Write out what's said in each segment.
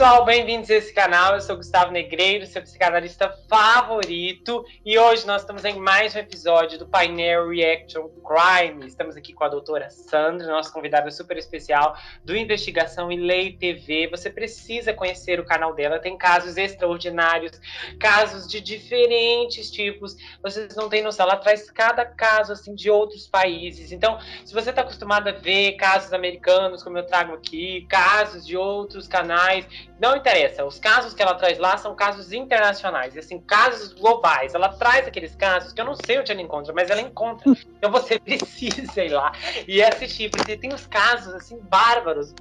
pessoal, bem-vindos a esse canal. Eu sou Gustavo Negreiro, seu psicanalista favorito, e hoje nós estamos em mais um episódio do Painel Reaction Crime. Estamos aqui com a doutora Sandra, nossa convidada super especial do Investigação e Lei TV. Você precisa conhecer o canal dela, tem casos extraordinários, casos de diferentes tipos, vocês não têm noção, ela traz cada caso assim de outros países. Então, se você está acostumado a ver casos americanos, como eu trago aqui, casos de outros canais, não interessa, os casos que ela traz lá são casos internacionais, assim, casos globais. Ela traz aqueles casos que eu não sei onde ela encontra, mas ela encontra. Então você precisa ir lá e assistir, porque tem uns casos, assim, bárbaros.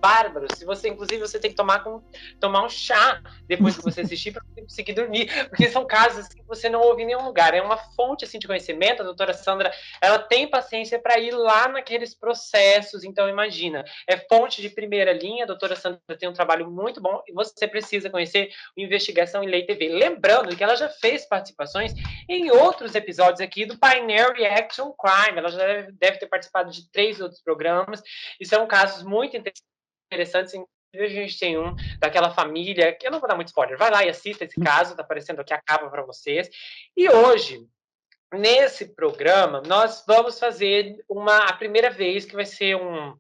Se você, inclusive, você tem que tomar um chá depois que você assistir para você conseguir dormir, porque são casos assim, que você não ouve em nenhum lugar. É uma fonte assim, de conhecimento. A doutora Sandra, ela tem paciência para ir lá naqueles processos, então imagina, é fonte de primeira linha. A doutora Sandra tem um trabalho muito bom e você precisa conhecer o Investigação em Lei TV. Lembrando que ela já fez participações em outros episódios aqui do Painel Reaction Crime. Ela já deve ter participado de 3 outros programas e são casos muito interessantes. A gente tem um daquela família, que eu não vou dar muito spoiler, vai lá e assista esse caso, tá aparecendo aqui a capa para vocês. E hoje, nesse programa, nós vamos fazer a primeira vez que vai ser um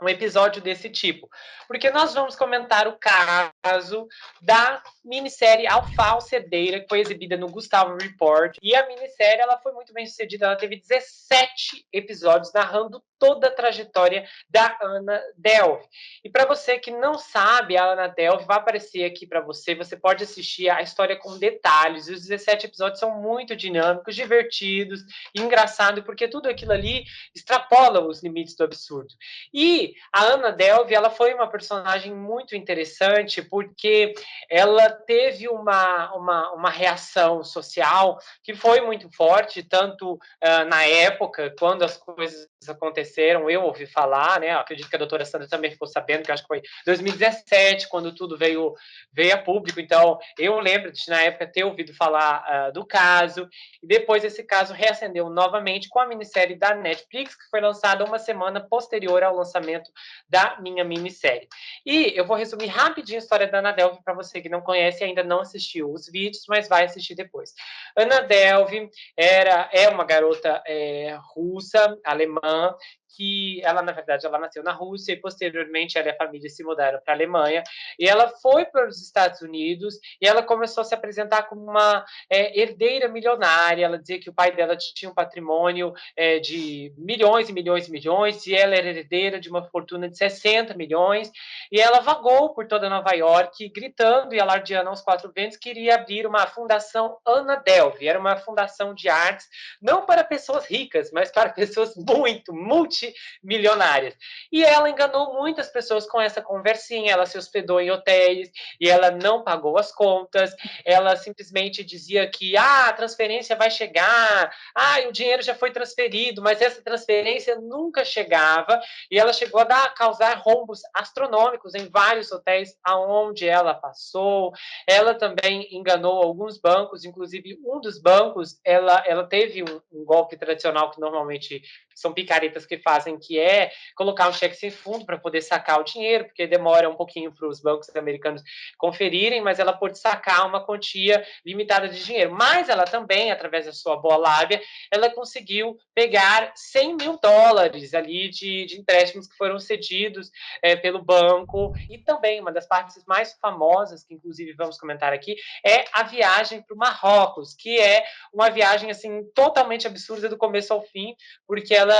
episódio desse tipo, porque nós vamos comentar o caso da minissérie Alface Herdeira, que foi exibida no Gustavo Report, e a minissérie ela foi muito bem sucedida, ela teve 17 episódios narrando toda a trajetória da Ana Delvey. E para você que não sabe, a Ana Delvey vai aparecer aqui para você, você pode assistir a história com detalhes, e os 17 episódios são muito dinâmicos, divertidos, engraçados, porque tudo aquilo ali extrapola os limites do absurdo. E a Ana Delvey, ela foi uma personagem muito interessante porque ela teve uma reação social que foi muito forte, tanto na época, quando as coisas aconteceram, eu ouvi falar, né? Eu acredito que a doutora Sandra também ficou sabendo, que acho que foi 2017, quando tudo veio a público. Então, eu lembro de, na época, ter ouvido falar do caso, e depois esse caso reacendeu novamente com a minissérie da Netflix, que foi lançada uma semana posterior ao lançamento da minha minissérie. E eu vou resumir rapidinho a história da Ana Delvey para você que não conhece e ainda não assistiu os vídeos, mas vai assistir depois. Ana Delvey é uma garota russa, alemã, que ela, na verdade, ela nasceu na Rússia e posteriormente ela e a família se mudaram para a Alemanha, e ela foi para os Estados Unidos e ela começou a se apresentar como uma herdeira milionária. Ela dizia que o pai dela tinha um patrimônio de milhões e milhões e milhões, e ela era herdeira de uma fortuna de 60 milhões, e ela vagou por toda Nova York, gritando e alardeando aos 4 ventos que iria abrir uma fundação Ana Delvey. Era uma fundação de artes, não para pessoas ricas, mas para pessoas multimilionárias. E ela enganou muitas pessoas com essa conversinha. Ela se hospedou em hotéis e ela não pagou as contas. Ela simplesmente dizia que a transferência vai chegar, o dinheiro já foi transferido, mas essa transferência nunca chegava, e ela chegou a causar rombos astronômicos em vários hotéis aonde ela passou. Ela também enganou alguns bancos, inclusive um dos bancos, ela teve um golpe tradicional que normalmente são picaretas que fazem, que é colocar um cheque sem fundo para poder sacar o dinheiro, porque demora um pouquinho para os bancos americanos conferirem, mas ela pode sacar uma quantia limitada de dinheiro. Mas ela também, através da sua boa lábia, ela conseguiu pegar 100 mil dólares ali de empréstimos que foram cedidos pelo banco. E também, uma das partes mais famosas, que inclusive vamos comentar aqui, é a viagem para o Marrocos, que é uma viagem assim totalmente absurda do começo ao fim, porque ela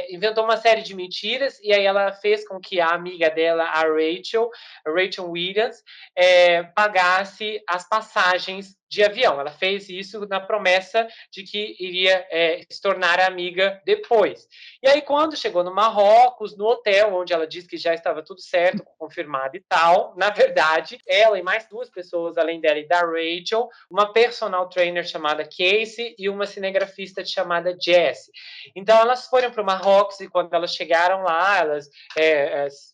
inventou uma série de mentiras, e aí ela fez com que a amiga dela, a Rachel Williams, pagasse as passagens de avião. Ela fez isso na promessa de que iria se tornar amiga depois. E aí, quando chegou no Marrocos, no hotel, onde ela disse que já estava tudo certo, confirmado e tal, na verdade, ela e mais 2 pessoas, além dela e da Rachel, uma personal trainer chamada Casey e uma cinegrafista chamada Jessie. Então, elas foram para o Marrocos, e quando elas chegaram lá, elas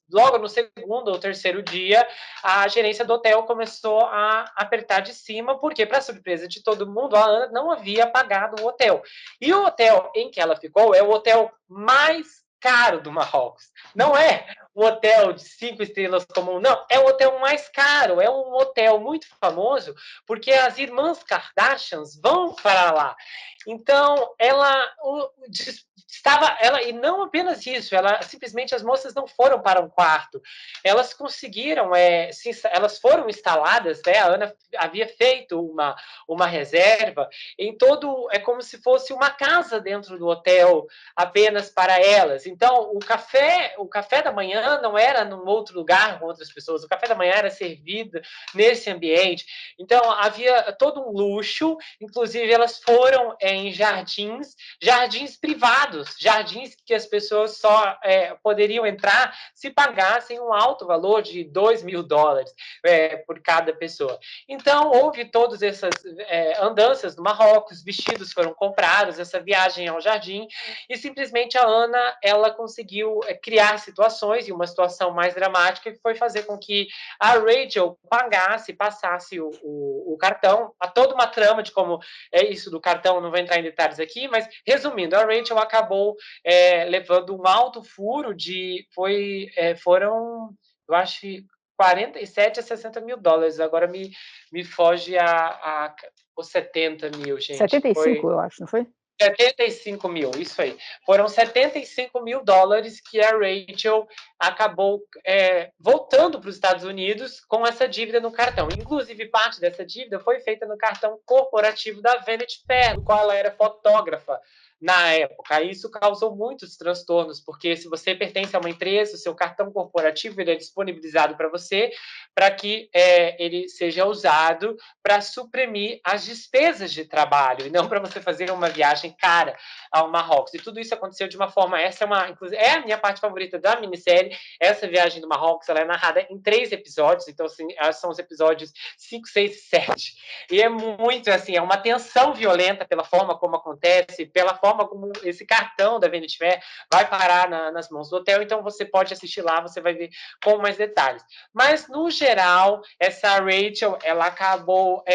logo no segundo ou terceiro dia, a gerência do hotel começou a apertar de cima, porque, para surpresa de todo mundo, a Ana não havia pagado o hotel. E o hotel em que ela ficou é o hotel mais caro do Marrocos. Não é um hotel de 5 estrelas comum, não. É o hotel mais caro. É um hotel muito famoso porque as irmãs Kardashians vão para lá. Então, ela, e não apenas isso, ela simplesmente as moças não foram para um quarto, elas conseguiram, elas foram instaladas, né? A Ana havia feito uma reserva em todo, é como se fosse uma casa dentro do hotel apenas para elas. Então, o café da manhã não era num outro lugar com outras pessoas, o café da manhã era servido nesse ambiente. Então, havia todo um luxo, inclusive elas foram em jardins privados, jardins que as pessoas só poderiam entrar se pagassem um alto valor de $2.000 por cada pessoa. Então, houve todas essas andanças no Marrocos, vestidos foram comprados, essa viagem ao jardim, e simplesmente a Ana, ela conseguiu criar situações, e uma situação mais dramática que foi fazer com que a Rachel passasse o cartão, há toda uma trama de como é isso do cartão, não vou entrar em detalhes aqui, mas resumindo, a Rachel acabou levando um alto furo foram, eu acho, 47 a 60 mil dólares, agora me foge os 70 mil, gente, 75, eu acho, não foi? 75 mil, isso aí. Foram 75 mil dólares que a Rachel acabou voltando para os Estados Unidos com essa dívida no cartão. Inclusive, parte dessa dívida foi feita no cartão corporativo da Vanity Fair, do qual ela era fotógrafa na época. Isso causou muitos transtornos, porque se você pertence a uma empresa, o seu cartão corporativo ele é disponibilizado para você, para que ele seja usado para suprimir as despesas de trabalho, e não para você fazer uma viagem cara ao Marrocos. E tudo isso aconteceu de uma forma, inclusive, é a minha parte favorita da minissérie, essa viagem do Marrocos, ela é narrada em 3 episódios, então, assim, são os episódios 5, 6 e 7. E é muito, assim, é uma tensão violenta pela forma como acontece, pela forma como esse cartão da Vanity Fair vai parar nas mãos do hotel, então você pode assistir lá, você vai ver com mais detalhes. Mas, no geral, essa Rachel, ela acabou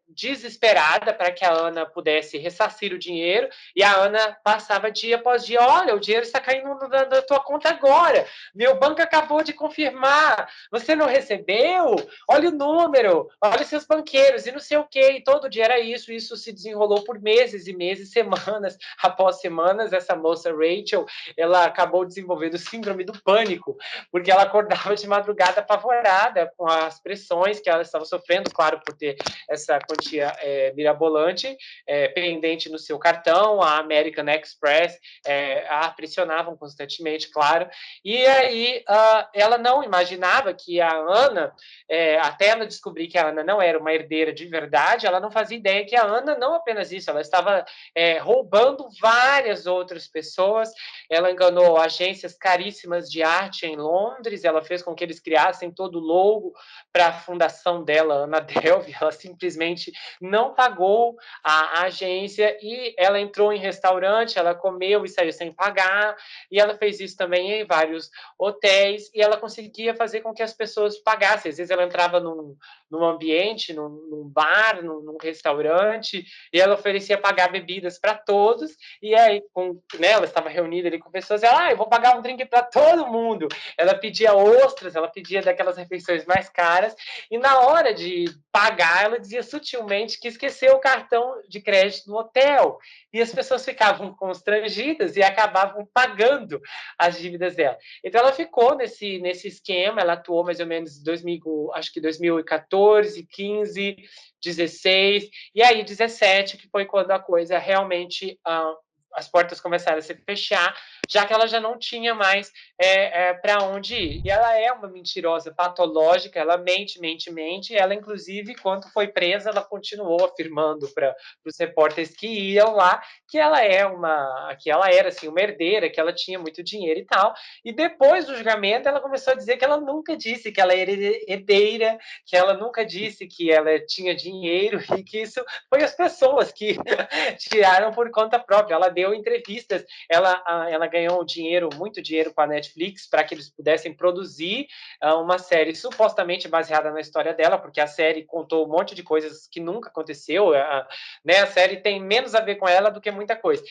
desesperada para que a Ana pudesse ressarcir o dinheiro, e a Ana passava dia após dia, olha, o dinheiro está caindo da tua conta agora, meu banco acabou de confirmar, você não recebeu? Olha o número, olha seus banqueiros, e não sei o quê, e todo dia era isso se desenrolou por meses e meses, semanas após semanas. Essa moça Rachel, ela acabou desenvolvendo síndrome do pânico, porque ela acordava de madrugada apavorada com as pressões que ela estava sofrendo, claro, por ter essa quantia mirabolante pendente no seu cartão. A American Express a pressionavam constantemente, claro, e aí ela não imaginava que a Ana, até ela descobrir que a Ana não era uma herdeira de verdade, ela não fazia ideia que a Ana, não apenas isso, ela estava roubando várias outras pessoas. Ela enganou agências caríssimas de arte em Londres, ela fez com que eles criassem todo o logo para a fundação dela, Ana Delvey. Ela simplesmente não pagou a agência, e ela entrou em restaurante, ela comeu e saiu sem pagar, e ela fez isso também em vários hotéis, e ela conseguia fazer com que as pessoas pagassem. Às vezes ela entrava num ambiente, num bar, num restaurante, e ela oferecia pagar bebidas para todos, e aí ela estava reunida ali com pessoas, eu vou pagar um drink para todo mundo. Ela pedia ostras, ela pedia daquelas refeições mais caras, e na hora de pagar, ela dizia sutilmente que esqueceu o cartão de crédito no hotel, e as pessoas ficavam constrangidas e acabavam pagando as dívidas dela. Então ela ficou nesse esquema, ela atuou mais ou menos 2014, 15, 16, e aí 17, que foi quando a coisa realmente as portas começaram a se fechar, já que ela já não tinha mais para onde ir. E ela é uma mentirosa patológica, ela mente, e ela, inclusive, quando foi presa, ela continuou afirmando para os repórteres que iam lá que ela era assim, uma herdeira, que ela tinha muito dinheiro e tal. E depois do julgamento, ela começou a dizer que ela nunca disse que ela era herdeira, que ela nunca disse que ela tinha dinheiro, e que isso foi as pessoas que tiraram por conta própria. Ela deu entrevistas, ela ganhou dinheiro, muito dinheiro com a Netflix para que eles pudessem produzir uma série supostamente baseada na história dela, porque a série contou um monte de coisas que nunca aconteceu, né? A série tem menos a ver com ela do que muita coisa.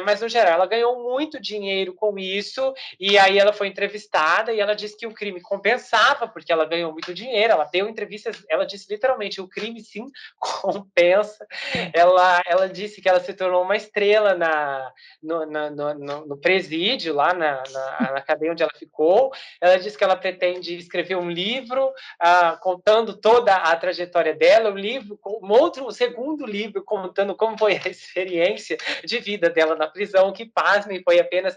Mas, no geral, ela ganhou muito dinheiro com isso, e aí ela foi entrevistada e ela disse que o crime compensava, porque ela ganhou muito dinheiro, ela deu entrevistas, ela disse literalmente, o crime sim compensa. Ela disse que ela se tornou uma estrela no presídio, lá na cadeia onde ela ficou. Ela disse que ela pretende escrever um livro contando toda a trajetória dela, um segundo livro contando como foi a experiência de vida dela na prisão, que, pasmem, foi apenas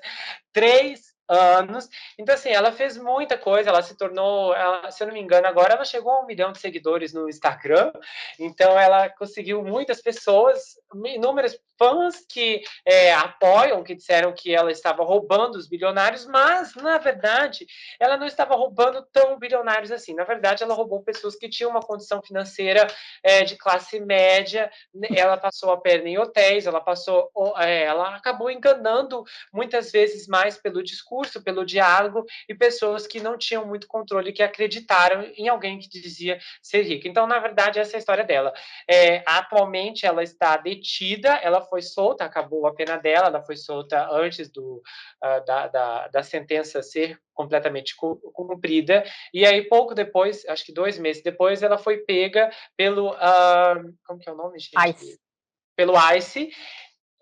3 anos. Então, assim, ela fez muita coisa, ela se tornou, se eu não me engano, agora ela chegou a 1 milhão de seguidores no Instagram, então ela conseguiu muitas pessoas, inúmeras fãs que apoiam, que disseram que ela estava roubando os bilionários, mas, na verdade, ela não estava roubando tão bilionários assim. Na verdade, ela roubou pessoas que tinham uma condição financeira de classe média, ela passou a perna em hotéis, ela acabou enganando muitas vezes mais pelo discurso, pelo diálogo, e pessoas que não tinham muito controle, que acreditaram em alguém que dizia ser rico. Então, na verdade, essa é a história dela. Atualmente, ela está detida, ela foi solta, acabou a pena dela, ela foi solta antes da sentença ser completamente cumprida, e aí pouco depois, acho que 2 meses depois, ela foi pega pelo, como que é o nome, gente? ICE. Pelo ICE.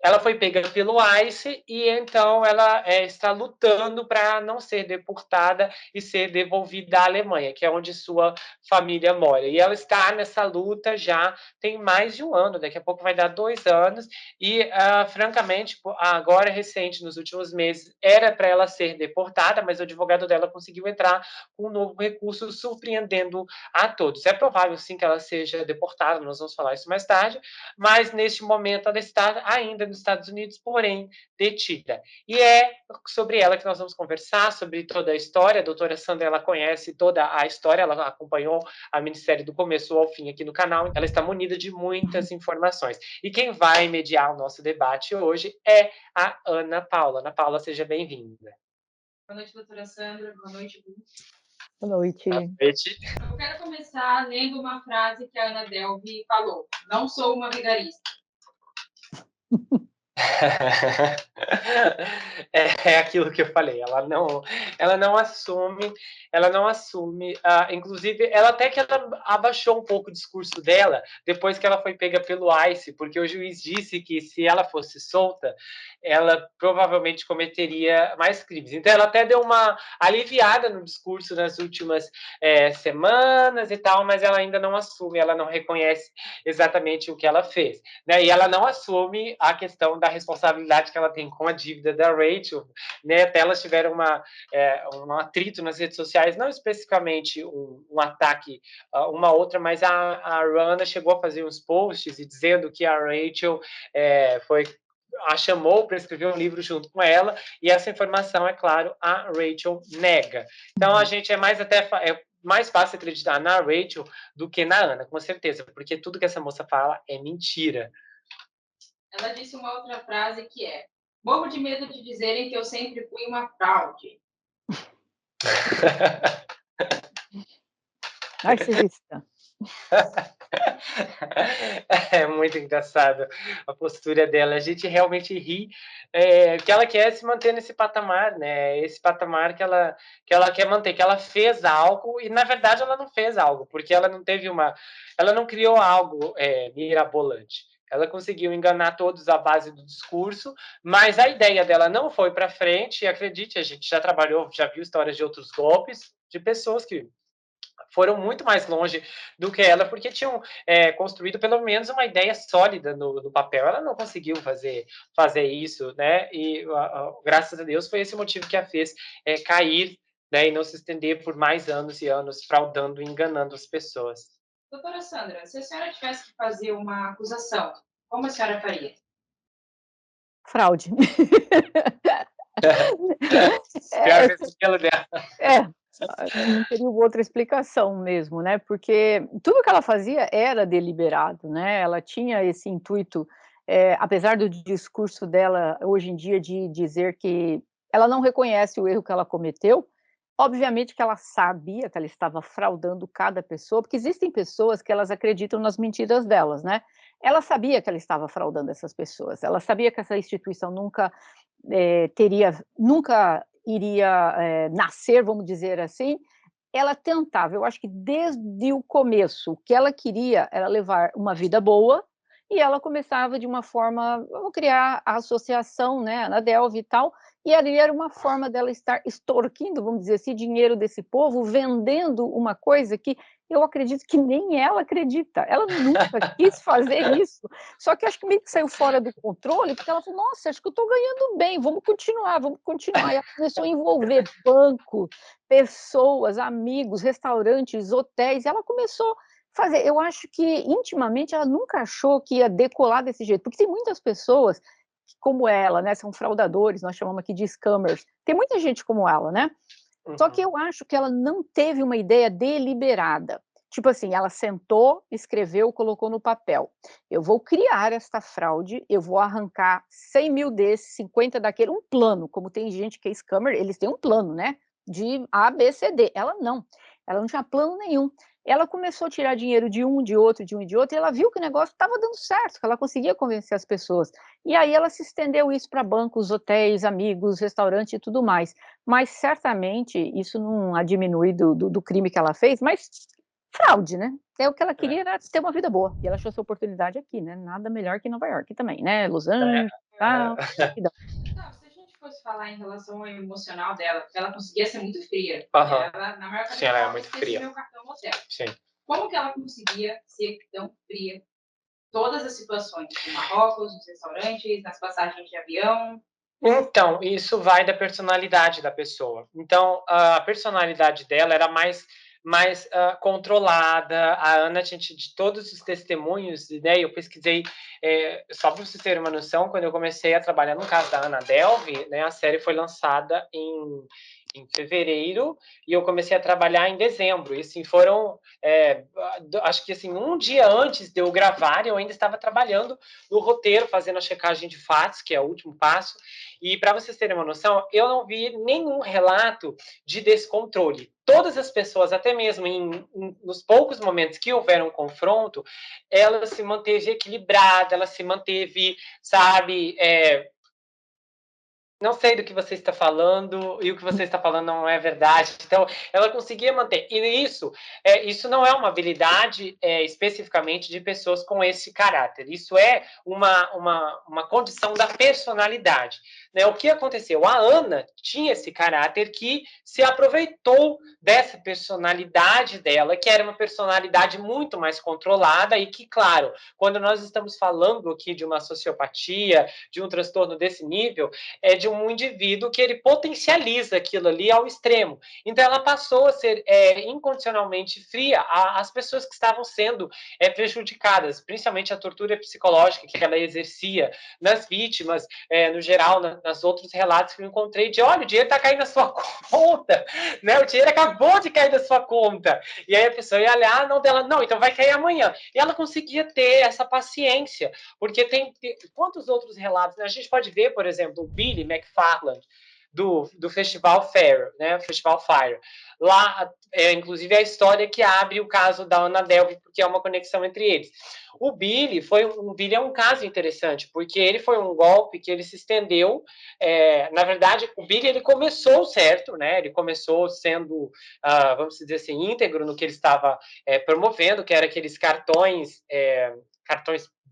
Ela foi pega pelo ICE e então ela está lutando para não ser deportada e ser devolvida à Alemanha, que é onde sua família mora. E ela está nessa luta já tem mais de 1 ano, daqui a pouco vai dar 2 anos, e francamente, agora recente, nos últimos meses, era para ela ser deportada, mas o advogado dela conseguiu entrar com um novo recurso, surpreendendo a todos. É provável, sim, que ela seja deportada, nós vamos falar isso mais tarde, mas neste momento ela está ainda nos Estados Unidos, porém detida. E é sobre ela que nós vamos conversar, sobre toda a história. A doutora Sandra, ela conhece toda a história, ela acompanhou a minissérie do começo ao fim aqui no canal, ela está munida de muitas informações. E quem vai mediar o nosso debate hoje é a Ana Paula. Ana Paula, seja bem-vinda. Boa noite, doutora Sandra. Boa noite, Bu. Boa noite. Boa noite. Eu quero começar lendo uma frase que a Ana Delvey falou. Não sou uma vigarista. É aquilo que eu falei, ela não assume, inclusive, ela abaixou um pouco o discurso dela depois que ela foi pega pelo ICE, porque o juiz disse que se ela fosse solta, ela provavelmente cometeria mais crimes. Então ela até deu uma aliviada no discurso nas últimas semanas e tal, mas ela ainda não assume, ela não reconhece exatamente o que ela fez, né? E ela não assume a questão da responsabilidade que ela tem com a dívida da Rachel, né? Até elas tiveram um atrito nas redes sociais, não especificamente um ataque uma outra, mas a Rana chegou a fazer uns posts e dizendo que a Rachel a chamou para escrever um livro junto com ela, e essa informação, é claro, a Rachel nega. Então a gente mais fácil acreditar na Rachel do que na Ana, com certeza, porque tudo que essa moça fala é mentira. Ela disse uma outra frase que é: morro de medo de dizerem que eu sempre fui uma fraude. Narcisista. É muito engraçado a postura dela. A gente realmente ri, que ela quer se manter nesse patamar, né? Esse patamar que ela quer manter, que ela fez algo e na verdade ela não fez algo, porque ela não criou algo mirabolante. Ela conseguiu enganar todos à base do discurso, mas a ideia dela não foi para frente. E acredite, a gente já viu histórias de outros golpes de pessoas que foram muito mais longe do que ela, porque tinham construído pelo menos uma ideia sólida no papel. Ela não conseguiu fazer isso, né? E graças a Deus foi esse motivo que a fez cair, né? E não se estender por mais anos e anos fraudando e enganando as pessoas. Doutora Sandra, se a senhora tivesse que fazer uma acusação, como a senhora faria? Fraude. Pior que esse pelo dela. Não teria outra explicação mesmo, né? Porque tudo que ela fazia era deliberado, né? Ela tinha esse intuito, apesar do discurso dela hoje em dia de dizer que ela não reconhece o erro que ela cometeu. Obviamente que ela sabia que ela estava fraudando cada pessoa, porque existem pessoas que elas acreditam nas mentiras delas, né. Ela sabia que ela estava fraudando essas pessoas, ela sabia que essa instituição nunca iria, nascer, vamos dizer assim. Ela tentava, eu acho que desde o começo, o que ela queria era levar uma vida boa, e ela começava de uma forma, vamos criar a associação, né, a Delve e tal, e ali era uma forma dela estar extorquindo, vamos dizer assim, dinheiro desse povo, vendendo uma coisa que eu acredito que nem ela acredita. Ela nunca quis fazer isso, só que acho que meio que saiu fora do controle, porque ela falou: "Nossa, acho que eu estou ganhando bem, vamos continuar, vamos continuar". E ela começou a envolver banco, pessoas, amigos, restaurantes, hotéis, e ela começou a fazer. Eu acho que intimamente ela nunca achou que ia decolar desse jeito, porque tem muitas pessoas que, como ela, né, são fraudadores, nós chamamos aqui de scammers. Tem muita gente como ela, né? Só que Uhum. eu acho que ela não teve uma ideia deliberada. Tipo assim, ela sentou, escreveu, colocou no papel. Eu vou criar esta fraude, eu vou arrancar 100 mil desses, 50 daquele, um plano, como tem gente que é scammer, eles têm um plano, né? De A, B, C, D. Ela não tinha plano nenhum. Ela começou a tirar dinheiro de um, de outro, de um e de outro, e ela viu que o negócio estava dando certo, que ela conseguia convencer as pessoas. E aí ela se estendeu isso para bancos, hotéis, amigos, restaurantes e tudo mais. Mas certamente isso não a diminui do crime que ela fez, mas fraude, né. O que ela queria era ter uma vida boa, e ela achou essa oportunidade aqui, né, nada melhor que Nova York também, né, Los É, Angeles, tal, vida. Então, se a gente fosse falar em relação ao emocional dela, porque ela conseguia ser muito fria. aham. Ela, na maior parte Sim, das ela é provas, muito esqueci fria. meu cartão no hotel. Sim. Como que ela conseguia ser tão fria? Todas as situações, no Marrocos, nos restaurantes, nas passagens de avião. Então, isso vai da personalidade da pessoa. Então, a personalidade dela era mais controlada. A Ana tinha de todos os testemunhos, né? Eu pesquisei, só para vocês terem uma noção, quando eu comecei a trabalhar no caso da Ana Delvey, né? A série foi lançada em fevereiro e eu comecei a trabalhar em dezembro. E assim, foram, acho que assim, um dia antes de eu gravar, eu ainda estava trabalhando no roteiro, fazendo a checagem de fatos, que é o último passo. E para vocês terem uma noção, eu não vi nenhum relato de descontrole. Todas as pessoas, até mesmo nos poucos momentos que houveram um confronto, ela se manteve equilibrada, ela se manteve, sabe, não sei do que você está falando e o que você está falando não é verdade. Então, ela conseguia manter. E isso não é uma habilidade especificamente de pessoas com esse caráter. Isso é uma condição da personalidade. Né? O que aconteceu? A Ana tinha esse caráter que se aproveitou dessa personalidade dela, que era uma personalidade muito mais controlada e que, claro, quando nós estamos falando aqui de uma sociopatia, de um transtorno desse nível, é de um indivíduo que ele potencializa aquilo ali ao extremo. Então, ela passou a ser incondicionalmente fria às pessoas que estavam sendo prejudicadas, principalmente a tortura psicológica que ela exercia nas vítimas, no geral, nas outros relatos que eu encontrei de, olha, o dinheiro está caindo na sua conta, né? O dinheiro acabou de cair da sua conta. E aí a pessoa ia olhar, não dela, não, então vai cair amanhã. E ela conseguia ter essa paciência, porque tem quantos outros relatos, né? A gente pode ver, por exemplo, o Billy McFarland, do Festival Fire, né? Festival Fire. Lá, inclusive, é a história que abre o caso da Ana Delvey, porque é uma conexão entre eles. O Billy é um caso interessante, porque ele foi um golpe que ele se estendeu. Na verdade, o Billy ele começou certo, né? Ele começou sendo, vamos dizer assim, íntegro no que ele estava promovendo, que era aqueles cartões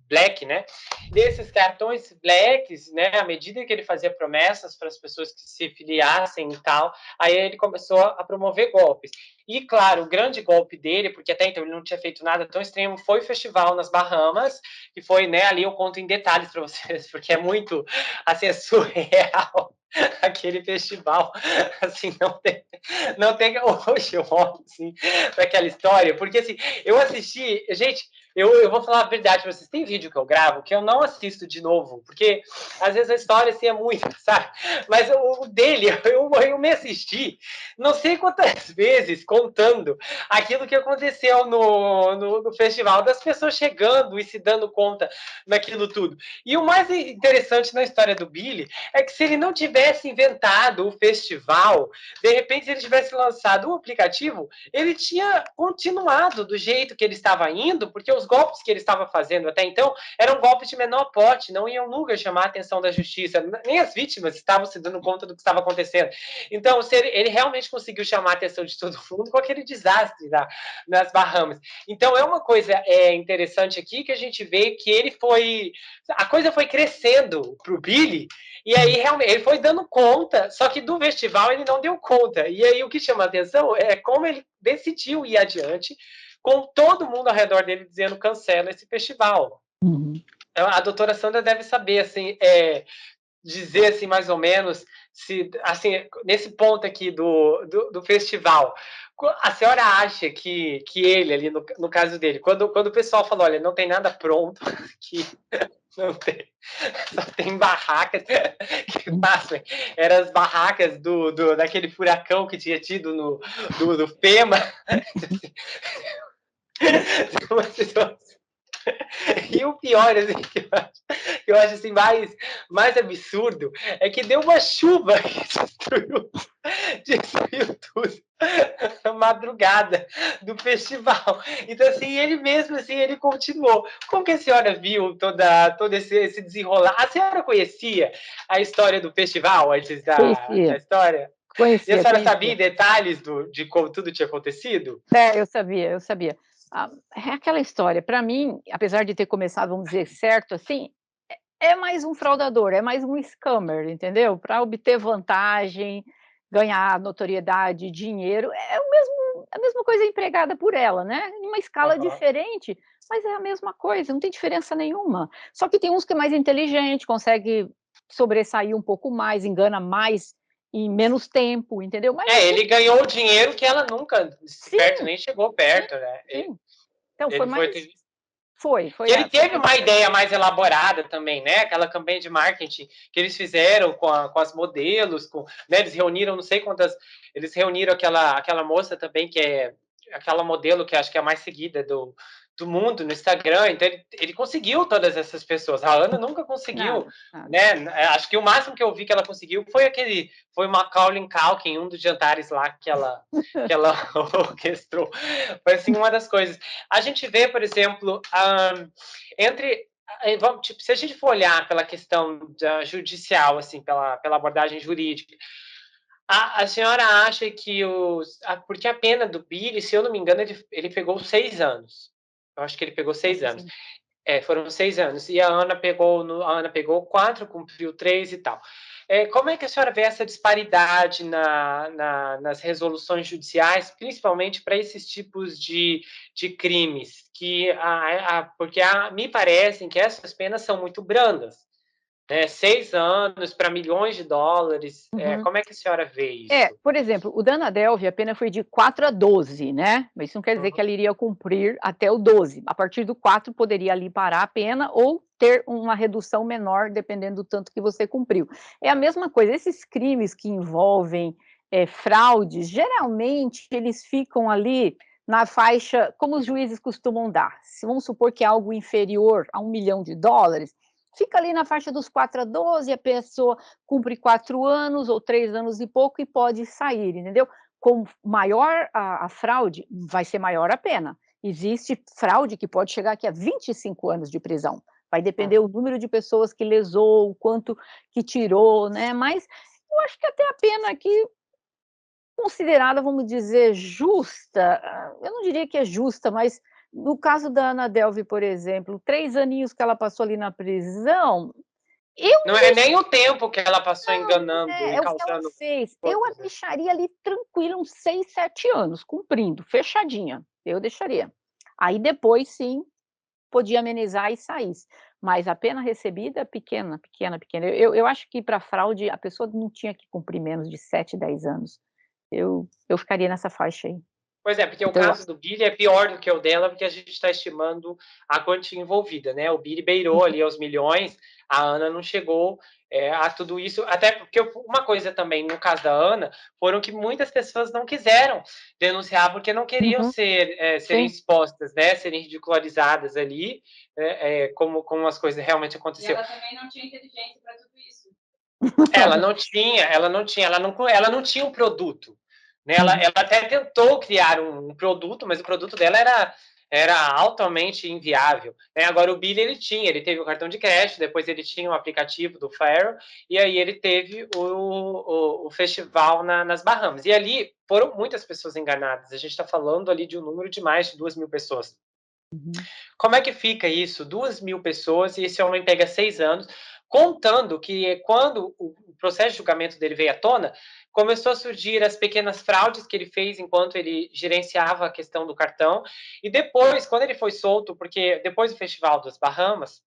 black, né? Desses cartões blacks, né? À medida que ele fazia promessas para as pessoas que se filiassem e tal, aí ele começou a promover golpes. E, claro, o grande golpe dele, porque até então ele não tinha feito nada tão extremo, foi o festival nas Bahamas, que foi, né, ali eu conto em detalhes para vocês, porque é muito, assim, é surreal aquele festival, assim, não tem hoje eu olho, assim, para aquela história, porque, assim, eu assisti, gente, eu vou falar a verdade pra vocês. Tem vídeo que eu gravo que eu não assisto de novo, porque às vezes a história assim é muito, sabe? Mas o dele, eu me assisti não sei quantas vezes contando aquilo que aconteceu no festival, das pessoas chegando e se dando conta daquilo tudo. E o mais interessante na história do Billy é que se ele não tivesse inventado o festival, de repente, se ele tivesse lançado o aplicativo, ele tinha continuado do jeito que ele estava indo, porque os golpes que ele estava fazendo até então eram golpes de menor porte, não iam nunca chamar a atenção da justiça, nem as vítimas estavam se dando conta do que estava acontecendo. Então, ele realmente conseguiu chamar a atenção de todo mundo com aquele desastre nas Bahamas. Então, é uma coisa interessante aqui que a gente vê que ele foi... A coisa foi crescendo para o Billy, e aí realmente ele foi dando conta, só que do festival ele não deu conta. E aí o que chama a atenção é como ele decidiu ir adiante, com todo mundo ao redor dele dizendo cancela esse festival. Uhum. A doutora Sandra deve saber, assim, dizer assim, mais ou menos, se assim, nesse ponto aqui do festival, a senhora acha que ele ali, no caso dele, quando o pessoal falou, olha, não tem nada pronto, que não tem, só tem barracas, que passam, eram as barracas daquele furacão que tinha tido do FEMA, uma situação. E o pior, assim, que eu acho assim, mais absurdo, é que deu uma chuva que destruiu tudo na madrugada do festival. Então, assim, ele mesmo, assim, ele continuou. Como que a senhora viu todo esse desenrolar? A senhora conhecia a história do festival antes da Conhecia, história? E a conhecia, senhora sabia conhecia. detalhes de como tudo tinha acontecido? Eu sabia, eu sabia. É aquela história, para mim, apesar de ter começado, vamos dizer, certo assim, é mais um fraudador, é mais um scammer, entendeu? Para obter vantagem, ganhar notoriedade, dinheiro, a mesma coisa empregada por ela, né? Em uma escala Uhum. diferente, mas é a mesma coisa, não tem diferença nenhuma. Só que tem uns que é mais inteligente, consegue sobressair um pouco mais, engana mais em menos tempo, entendeu? Mas Ele ganhou o dinheiro que ela nunca, perto, sim, nem chegou sim, perto, né? sim. Então foi Ele foi. mais, foi, Que foi, ele foi teve mais. uma ideia mais elaborada também, né? Aquela campanha de marketing que eles fizeram com as modelos, né? Eles reuniram não sei quantas. Eles reuniram aquela moça também, que é aquela modelo que acho que é a mais seguida do mundo no Instagram. Então ele conseguiu todas essas pessoas. A Ana nunca conseguiu, Nada, nada. né? Acho que o máximo que eu vi que ela conseguiu foi Macaulay Culkin, um dos jantares lá que ela orquestrou. Foi assim uma das coisas. A gente vê, por exemplo, tipo, se a gente for olhar pela questão judicial, assim, pela abordagem jurídica, a senhora acha que porque a pena do Billy, se eu não me engano, ele pegou 6 anos. Eu acho que ele pegou seis Nossa, anos. sim. Foram 6 anos. E a Ana pegou 4, cumpriu 3 e tal. Como é que a senhora vê essa disparidade nas resoluções judiciais, principalmente para esses tipos de crimes? Porque me parecem que essas penas são muito brandas. Né? 6 anos para milhões de dólares. Uhum. Como é que a senhora vê isso? Por exemplo, o Dana Delvey, a pena foi de 4 a 12, né? Mas isso não quer dizer que Uhum. ela iria cumprir até o 12. A partir do 4, poderia ali parar a pena ou ter uma redução menor, dependendo do tanto que você cumpriu. É a mesma coisa, esses crimes que envolvem fraudes, geralmente eles ficam ali na faixa, como os juízes costumam dar. Se vamos supor que é algo inferior a US$ 1 milhão, fica ali na faixa dos 4 a 12, a pessoa cumpre 4 anos ou 3 anos e pouco e pode sair, entendeu? Com maior a fraude, vai ser maior a pena. Existe fraude que pode chegar aqui a 25 anos de prisão. Vai depender o número de pessoas que lesou, o quanto que tirou, né? Mas eu acho que até a pena aqui considerada, vamos dizer, justa, eu não diria que é justa, mas no caso da Ana Delvey, por exemplo, 3 aninhos que ela passou ali na prisão, eu Não é nem o tempo que ela passou não, enganando e é o que ela causando fez. Eu a coisas, né? deixaria ali tranquila uns 6, 7 anos, cumprindo, fechadinha, eu deixaria. Aí depois sim, podia amenizar e sair, mas a pena recebida é pequena, pequena, pequena. Eu acho que para fraude a pessoa não tinha que cumprir menos de 7, 10 anos. Eu ficaria nessa faixa aí. Pois é, porque o Então, caso do Billy é pior do que o dela, porque a gente está estimando a quantia envolvida, né? O Billy beirou ali aos milhões, a Ana não chegou a tudo isso, até porque uma coisa também, no caso da Ana, foram que muitas pessoas não quiseram denunciar porque não queriam uhum, serem sim. expostas, né? Serem ridicularizadas ali, como as coisas realmente E aconteceram. ela também não tinha inteligência para tudo isso. Ela não tinha um produto. Né? Uhum. Ela até tentou criar um produto, mas o produto dela era altamente inviável. Né? Agora, o Billy, ele teve o cartão de crédito, depois ele tinha o aplicativo do Faro, e aí ele teve o festival nas Bahamas. E ali foram muitas pessoas enganadas. A gente está falando ali de um número de mais de 2.000 pessoas. Uhum. Como é que fica isso? 2.000 pessoas, e esse homem pega 6 anos, contando que quando o processo de julgamento dele veio à tona, começou a surgir as pequenas fraudes que ele fez enquanto ele gerenciava a questão do cartão, e depois, quando ele foi solto, porque depois do Festival das Bahamas,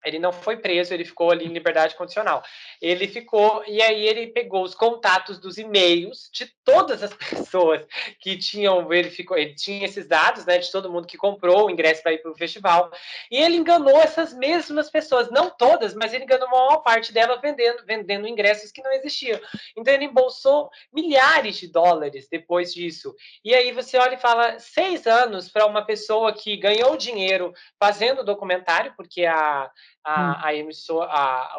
ele não foi preso, ele ficou ali em liberdade condicional. Ele ficou, e aí ele pegou os contatos dos e-mails de todas as pessoas que tinham, ele tinha esses dados, né, de todo mundo que comprou o ingresso para ir para o festival, e ele enganou essas mesmas pessoas, não todas, mas ele enganou a maior parte delas vendendo ingressos que não existiam. Então ele embolsou milhares de dólares depois disso. E aí você olha e fala, 6 anos para uma pessoa que ganhou dinheiro fazendo documentário, porque a emissora,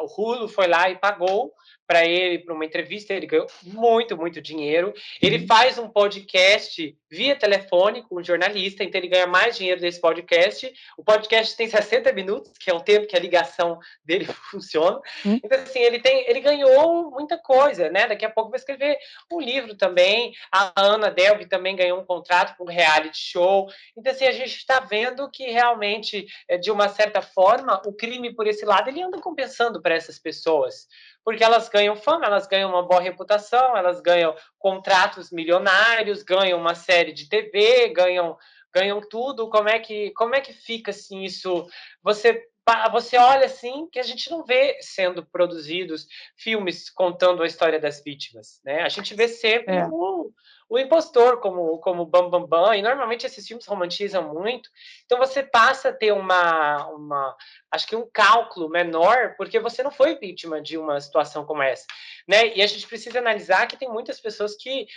o Hulu foi lá e pagou para ele, para uma entrevista, ele ganhou muito, muito dinheiro. Ele faz um podcast via telefone com um jornalista, então ele ganha mais dinheiro desse podcast. O podcast tem 60 minutos, que é o tempo que a ligação dele funciona. Uhum. Então, assim, ele ganhou muita coisa, né? Daqui a pouco vai escrever um livro também. A Ana Delvey também ganhou um contrato com um reality show. Então, assim, a gente está vendo que realmente, de uma certa forma, o crime por esse lado, ele anda compensando para essas pessoas, porque elas ganham fama, elas ganham uma boa reputação, elas ganham contratos milionários, ganham uma série de TV, ganham tudo. Como é que fica assim isso? Você olha assim que a gente não vê sendo produzidos filmes contando a história das vítimas, né? A gente vê sempre É. o impostor como Bam Bam Bam, e normalmente esses filmes romantizam muito, então você passa a ter acho que um cálculo menor, porque você não foi vítima de uma situação como essa, né? E a gente precisa analisar que tem muitas pessoas que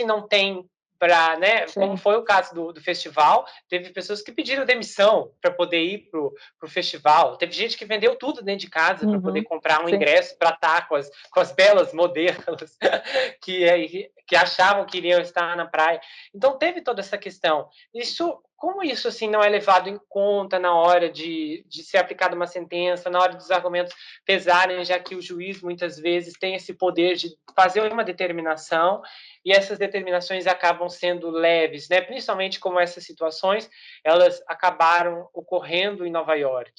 não têm para, né, como Sim. foi o caso do festival, teve pessoas que pediram demissão para poder ir pro festival, teve gente que vendeu tudo dentro de casa para poder Uhum. comprar um Sim. ingresso para estar com as belas modelos que achavam que iriam estar na praia. Então teve toda essa questão. Como isso assim não é levado em conta na hora de ser aplicada uma sentença, na hora dos argumentos pesarem, já que o juiz muitas vezes tem esse poder de fazer uma determinação e essas determinações acabam sendo leves, né? Principalmente como essas situações, elas acabaram ocorrendo em Nova York.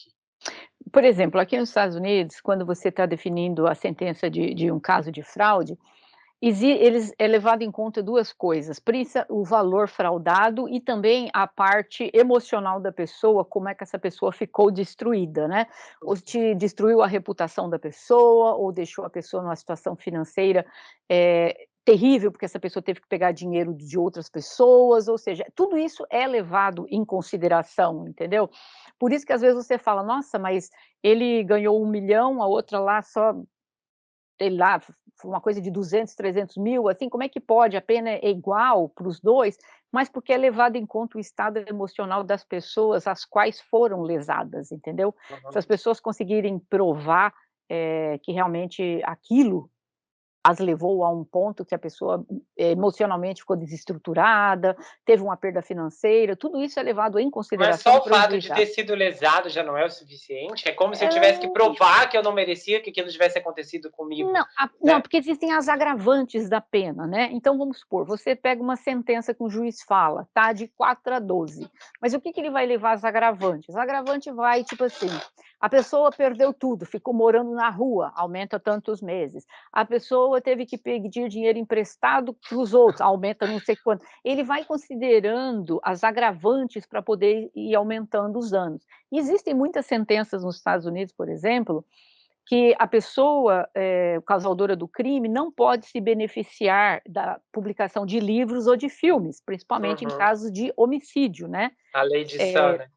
Por exemplo, aqui nos Estados Unidos, quando você está definindo a sentença de um caso de fraude, eles é levado em conta 2 coisas, o valor fraudado e também a parte emocional da pessoa, como é que essa pessoa ficou destruída, né. Ou te destruiu a reputação da pessoa, ou deixou a pessoa numa situação financeira, terrível, porque essa pessoa teve que pegar dinheiro de outras pessoas, ou seja, tudo isso é levado em consideração, entendeu. Por isso que às vezes você fala: "Nossa, mas ele ganhou 1.000.000, a outra lá só, sei lá, foi uma coisa de 200, 300.000, assim, como é que pode? A pena é igual para os 2, mas porque é levado em conta o estado emocional das pessoas as quais foram lesadas, entendeu? Se as pessoas conseguirem provar, que realmente aquilo as levou a um ponto que a pessoa, emocionalmente ficou desestruturada, teve uma perda financeira, tudo isso é levado em Mas consideração só o para o fato juiz de dar. ter sido lesado já não é o suficiente? É como se eu tivesse que É. provar que eu não merecia que aquilo tivesse acontecido comigo, Não, né? porque existem as agravantes da pena, né. Então vamos supor, você pega uma sentença que o juiz fala, tá, de 4 a 12, mas o que que ele vai levar as agravantes? A agravante vai, tipo assim, a pessoa perdeu tudo, ficou morando na rua, aumenta tantos meses. A pessoa teve que pedir dinheiro emprestado para os outros, aumenta não sei quanto. Ele vai considerando as agravantes para poder ir aumentando os anos. E existem muitas sentenças nos Estados Unidos, por exemplo, que a pessoa, causadora do crime, não pode se beneficiar da publicação de livros ou de filmes, principalmente em Uhum. casos de homicídio, né. A lei de Sana.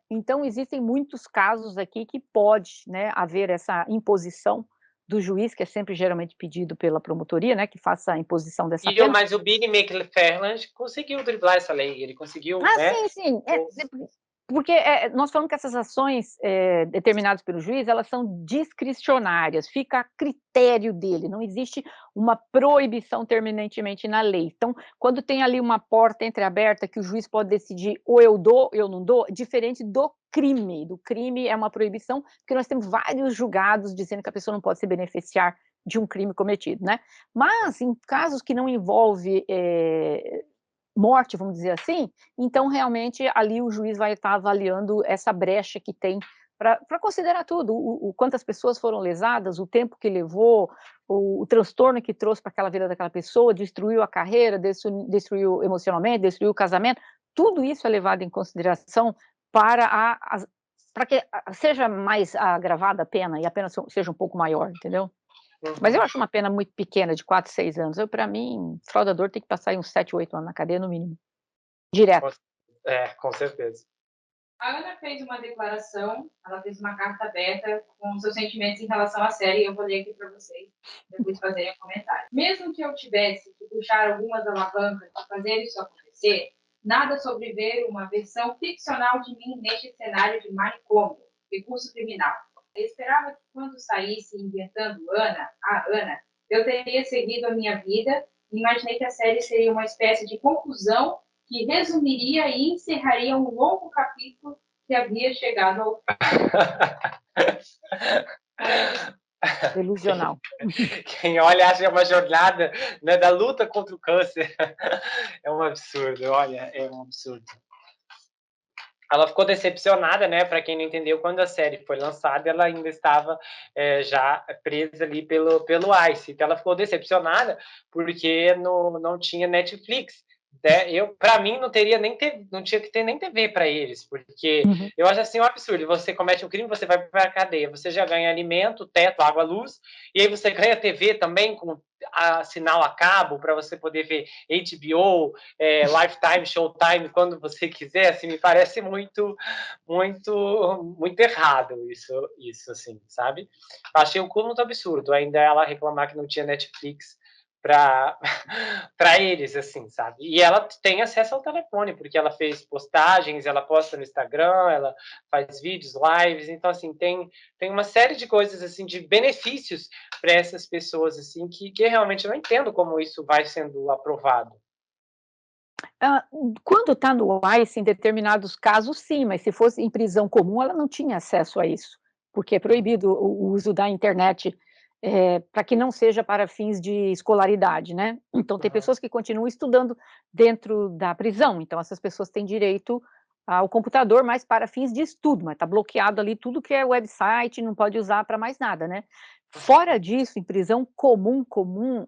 Então existem muitos casos aqui que pode, né, haver essa imposição do juiz, que é sempre geralmente pedido pela promotoria, né, que faça a imposição dessa pena. Mas o Billy McFarland conseguiu driblar essa lei, ele conseguiu, Ah, né? sim, sim. o- Porque, nós falamos que essas ações, determinadas pelo juiz, elas são discricionárias, fica a critério dele, não existe uma proibição terminantemente na lei. Então, quando tem ali uma porta entreaberta que o juiz pode decidir ou eu dou, eu não dou, diferente do crime. Do crime é uma proibição, porque nós temos vários julgados dizendo que a pessoa não pode se beneficiar de um crime cometido, né. Mas em casos que não envolve, morte, vamos dizer assim, então realmente ali o juiz vai estar avaliando essa brecha que tem para considerar tudo, o quantas pessoas foram lesadas, o tempo que levou, o transtorno que trouxe para aquela vida daquela pessoa, destruiu a carreira, destruiu emocionalmente, destruiu o casamento, tudo isso é levado em consideração para para que seja mais agravada a pena e a pena seja um pouco maior, entendeu? Mas eu Uhum. acho uma pena muito pequena, de 4, 6 anos. Para mim, fraudador tem que passar aí uns 7, 8 anos na cadeia, no mínimo. Com- Direto. com certeza. A Ana fez uma declaração, ela fez uma carta aberta com seus sentimentos em relação à série, e eu vou ler aqui para vocês, depois fazerem um comentário. Mesmo que eu tivesse que puxar algumas alavancas para fazer isso acontecer, nada sobre ver uma versão ficcional de mim neste cenário de manicômio, recurso criminal. Eu esperava que quando saísse inventando a Ana, eu teria seguido a minha vida e imaginei que a série seria uma espécie de conclusão que resumiria e encerraria um longo capítulo que havia chegado ao Delusional. Quem olha acha que é uma jornada, né, da luta contra o câncer. É um absurdo, olha, é um absurdo. Ela ficou decepcionada, né? Para quem não entendeu, quando a série foi lançada, ela ainda estava já presa ali pelo ICE. Então, ela ficou decepcionada porque não tinha Netflix. Né? Para mim, não tinha que ter nem TV para eles, porque Uhum. eu acho assim um absurdo. Você comete um crime, você vai para a cadeia, você já ganha alimento, teto, água, luz, e aí você ganha TV também com sinal a cabo para você poder ver HBO, Lifetime, Showtime, quando você quiser, assim, me parece muito errado isso, assim, sabe? Achei o cúmulo do absurdo, ainda ela reclamar que não tinha Netflix para eles, assim, sabe? E ela tem acesso ao telefone, porque ela fez postagens, ela posta no Instagram, ela faz vídeos, lives, então, assim, tem uma série de coisas, assim, de benefícios para essas pessoas, assim, que realmente eu não entendo como isso vai sendo aprovado. Ah, quando está no ICE, em determinados casos, sim, mas se fosse em prisão comum, ela não tinha acesso a isso, porque é proibido o uso da internet, para que não seja para fins de escolaridade, né. Então tem Uhum. pessoas que continuam estudando dentro da prisão, então essas pessoas têm direito ao computador, mas para fins de estudo, mas está bloqueado ali tudo que é website, não pode usar para mais nada, né. Fora disso, em prisão comum,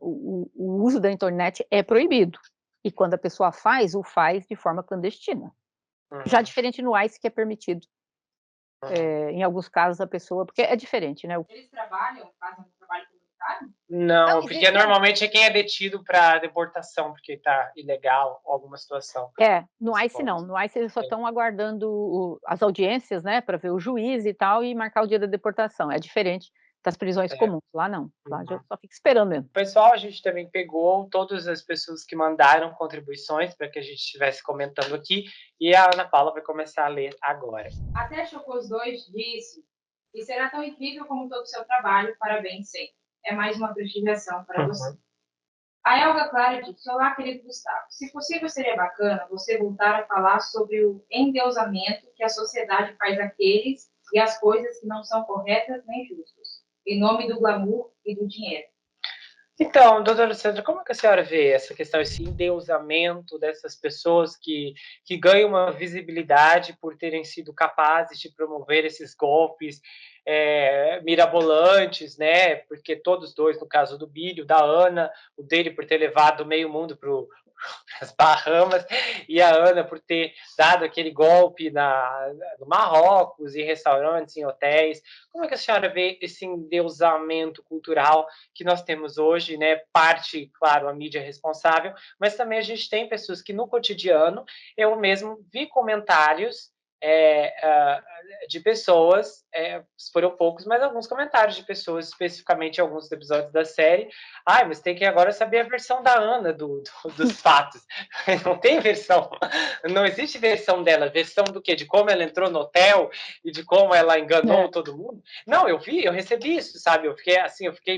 o uso da internet é proibido. E quando a pessoa faz, o faz de forma clandestina. Já Uhum. diferente no ICE, que é permitido, Uhum. em alguns casos a pessoa porque é diferente, né. Eles trabalham, fazem um trabalho comunitário? Não, Não, porque existe normalmente é quem é detido para deportação, porque está ilegal, alguma situação. no ICE Pode. não, no ICE eles só estão aguardando as audiências, né, para ver o juiz e tal, e marcar o dia da deportação, é diferente das prisões É. comuns, lá não, lá já Uhum. só fica esperando mesmo. Pessoal, a gente também pegou todas as pessoas que mandaram contribuições para que a gente estivesse comentando aqui, e a Ana Paula vai começar a ler agora. Até Chocos 2 disse que será tão incrível como todo o seu trabalho, parabéns sempre. É mais uma prestigiação para você. Uhum. A Elga Clara disse: olá, querido Gustavo. Se possível, seria bacana você voltar a falar sobre o endeusamento que a sociedade faz àqueles e às coisas que não são corretas nem justas, em nome do glamour e do dinheiro. Então, doutora Sandra, como é que a senhora vê essa questão, esse endeusamento dessas pessoas que ganham uma visibilidade por terem sido capazes de promover esses golpes mirabolantes, né? Porque todos dois, no caso do Bílio, da Ana, o dele por ter levado meio mundo para o as Bahamas, e a Ana por ter dado aquele golpe no Marrocos, em restaurantes, em hotéis. Como é que a senhora vê esse endeusamento cultural que nós temos hoje, né? Parte, claro, a mídia é responsável, mas também a gente tem pessoas que no cotidiano, eu mesmo vi comentários de pessoas, foram poucos, mas alguns comentários de pessoas, especificamente em alguns episódios da série. Mas tem que agora saber a versão da Ana dos fatos. Não tem versão, não existe versão dela. Versão do quê? De como ela entrou no hotel e de como ela enganou todo mundo? Não, eu recebi isso, sabe?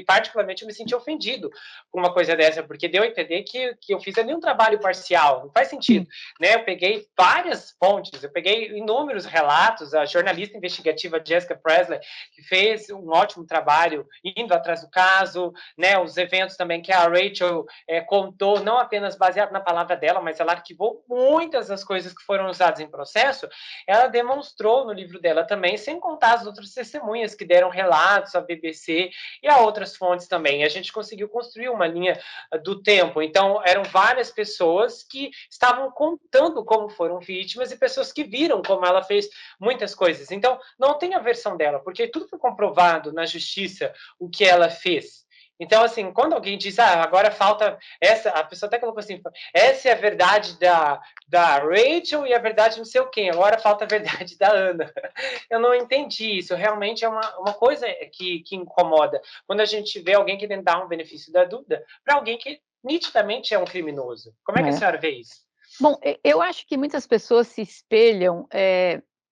Particularmente, eu me senti ofendido com uma coisa dessa, porque deu a entender que eu fiz ali um trabalho parcial. Não faz sentido, né? Eu peguei várias fontes, eu peguei inúmeros relatos, a jornalista investigativa Jessica Presley, que fez um ótimo trabalho indo atrás do caso, né? Os eventos também que a Rachel contou, não apenas baseado na palavra dela, mas ela arquivou muitas das coisas que foram usadas em processo, ela demonstrou no livro dela também, sem contar as outras testemunhas que deram relatos à BBC e a outras fontes também. A gente conseguiu construir uma linha do tempo. Então, eram várias pessoas que estavam contando como foram vítimas e pessoas que viram como ela fez muitas coisas. Então, não tem a versão dela, porque tudo foi comprovado na justiça o que ela fez. Então, assim, quando alguém diz, agora falta essa, a pessoa até colocou assim, essa é a verdade da Rachel e a verdade não sei o quê, agora falta a verdade da Ana. Eu não entendi isso, realmente é uma coisa que incomoda. Quando a gente vê alguém querendo dar um benefício da dúvida para alguém que nitidamente é um criminoso. Como é que a senhora vê isso? Bom, eu acho que muitas pessoas se espelham,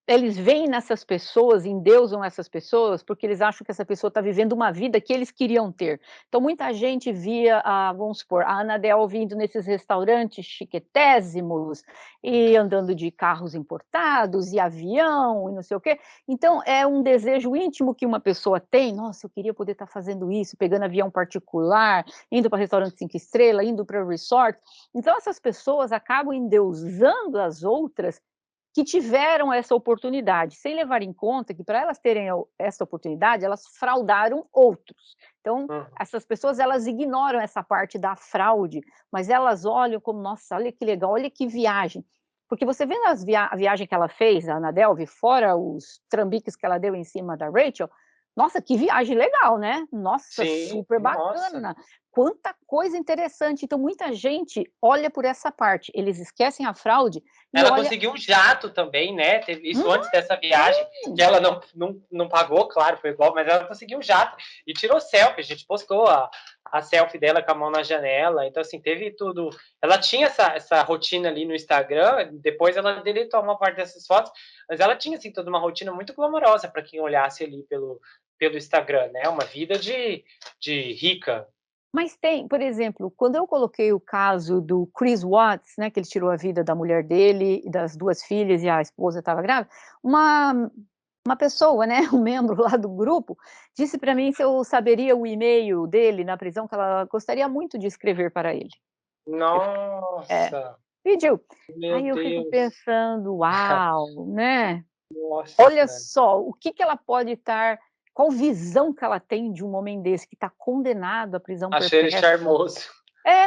eles veem nessas pessoas, endeusam essas pessoas, porque eles acham que essa pessoa está vivendo uma vida que eles queriam ter. Então, muita gente via, vamos supor, a Ana Delvey indo nesses restaurantes chiquetésimos, e andando de carros importados, e avião, e não sei o quê. Então, é um desejo íntimo que uma pessoa tem, nossa, eu queria poder estar fazendo isso, pegando avião particular, indo para restaurante 5 estrelas, indo para resort. Então, essas pessoas acabam endeusando as outras que tiveram essa oportunidade, sem levar em conta que, para elas terem essa oportunidade, elas fraudaram outros. Então, essas pessoas, elas ignoram essa parte da fraude, mas elas olham como, nossa, olha que legal, olha que viagem. Porque você vê a viagem que ela fez, a Ana Delvey, fora os trambiques que ela deu em cima da Rachel, nossa, que viagem legal, né? Nossa, Sim, super bacana. nossa. Quanta coisa interessante. Então, muita gente olha por essa parte, eles esquecem a fraude e Ela olha... conseguiu um jato também, né? Teve isso antes dessa viagem, que ela não pagou, claro, foi igual, mas ela conseguiu um jato e tirou selfie. A gente postou a selfie dela com a mão na janela. Então, assim, teve tudo. Ela tinha essa rotina ali no Instagram, depois ela deletou uma parte dessas fotos, mas ela tinha, assim, toda uma rotina muito glamourosa para quem olhasse ali pelo Instagram, né? Uma vida de rica. Mas tem, por exemplo, quando eu coloquei o caso do Chris Watts, né, que ele tirou a vida da mulher dele e das 2 filhas e a esposa estava grávida, uma pessoa, né, um membro lá do grupo, disse para mim se eu saberia o e-mail dele na prisão, que ela gostaria muito de escrever para ele. Nossa! Pediu. Meu Aí eu fico Deus! pensando: "Uau", né, olha Nossa! só, o que que ela pode estar, qual visão que ela tem de um homem desse que está condenado à prisão Achei ele perpétua. charmoso.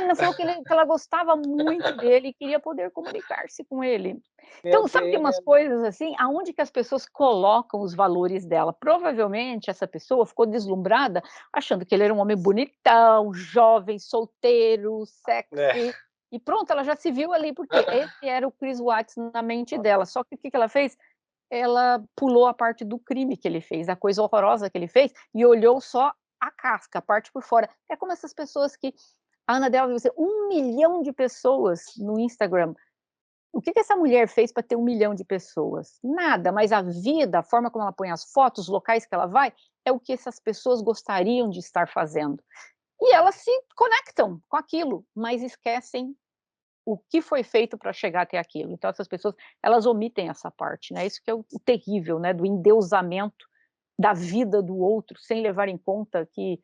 Não falou que ela gostava muito dele e queria poder comunicar-se com ele. Meu Então, sabe, tem umas Deus! coisas assim, aonde que as pessoas colocam os valores dela. Provavelmente essa pessoa ficou deslumbrada, achando que ele era um homem bonitão, jovem, solteiro, É. sexy, e pronto, ela já se viu ali, porque esse era o Chris Watts na mente dela. Só que o que ela fez? Ela pulou a parte do crime que ele fez, a coisa horrorosa que ele fez, e olhou só a casca, a parte por fora. É como essas pessoas que a Ana Delvey, você 1 milhão de pessoas no Instagram. O que essa mulher fez para ter 1 milhão de pessoas? Nada, mas a vida, a forma como ela põe as fotos, os locais que ela vai, é o que essas pessoas gostariam de estar fazendo. E elas se conectam com aquilo, mas esquecem o que foi feito para chegar até aquilo. Então essas pessoas, elas omitem essa parte, né? Isso que é o terrível, né, do endeusamento da vida do outro, sem levar em conta que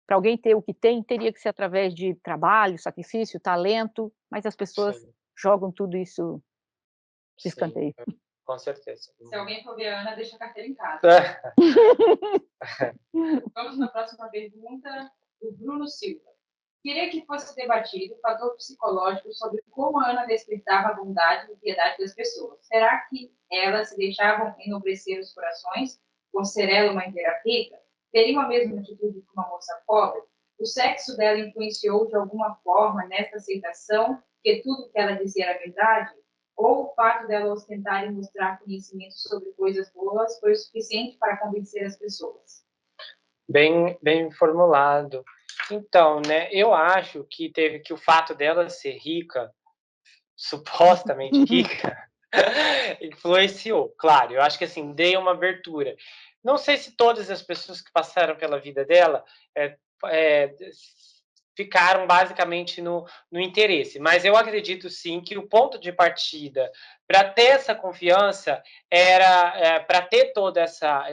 para alguém ter o que tem, teria que ser através de trabalho, sacrifício, talento, mas as pessoas Sim, jogam tudo isso de sim, escanteio. com certeza. Se alguém for ver a Ana, deixa a carteira em casa. Vamos para a próxima pergunta, do Bruno Silva. Queria que fosse debatido o fator psicológico sobre como a Ana despertava a bondade e piedade das pessoas. Será que elas se deixavam enobrecer os corações, por ser ela uma inteira rica? Teriam a mesma atitude que uma moça pobre? O sexo dela influenciou de alguma forma nessa aceitação que tudo que ela dizia era verdade? Ou o fato dela ostentar e mostrar conhecimento sobre coisas boas foi o suficiente para convencer as pessoas? Bem formulado. Então, né, eu acho que o fato dela ser rica, supostamente rica, influenciou, claro. Eu acho que assim, dei uma abertura. Não sei se todas as pessoas que passaram pela vida dela é, é, ficaram basicamente no interesse, mas eu acredito sim que o ponto de partida para ter essa confiança era para ter toda essa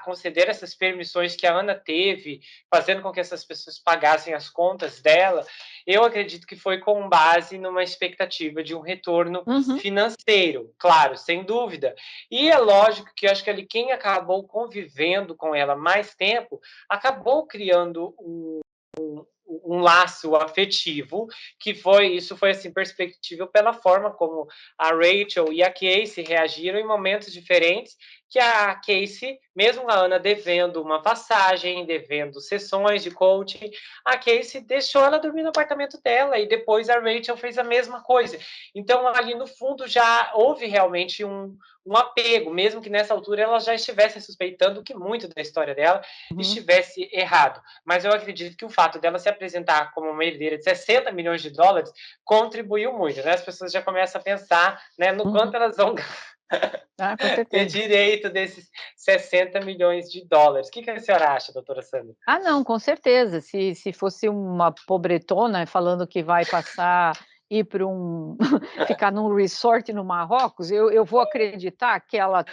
conceder essas permissões que a Ana teve, fazendo com que essas pessoas pagassem as contas dela. Eu acredito que foi com base numa expectativa de um retorno financeiro, claro, sem dúvida. E é lógico que eu acho que ali quem acabou convivendo com ela mais tempo acabou criando um laço afetivo, isso foi assim perspectível pela forma como a Rachel e a Casey reagiram em momentos diferentes, que a Casey, mesmo a Ana devendo uma passagem, devendo sessões de coaching, a Casey deixou ela dormir no apartamento dela e depois a Rachel fez a mesma coisa. Então ali no fundo já houve realmente um apego, mesmo que nessa altura ela já estivesse suspeitando que muito da história dela estivesse errado. Mas eu acredito que o fato dela se apresentar como uma herdeira de 60 milhões de dólares contribuiu muito, né? As pessoas já começam a pensar, né, no quanto elas vão Com ter certeza. direito desses 60 milhões de dólares. O que a senhora acha, doutora Sandra? Ah, não, com certeza. Se fosse uma pobretona falando que vai ir para ficar num resort no Marrocos, eu vou acreditar que ela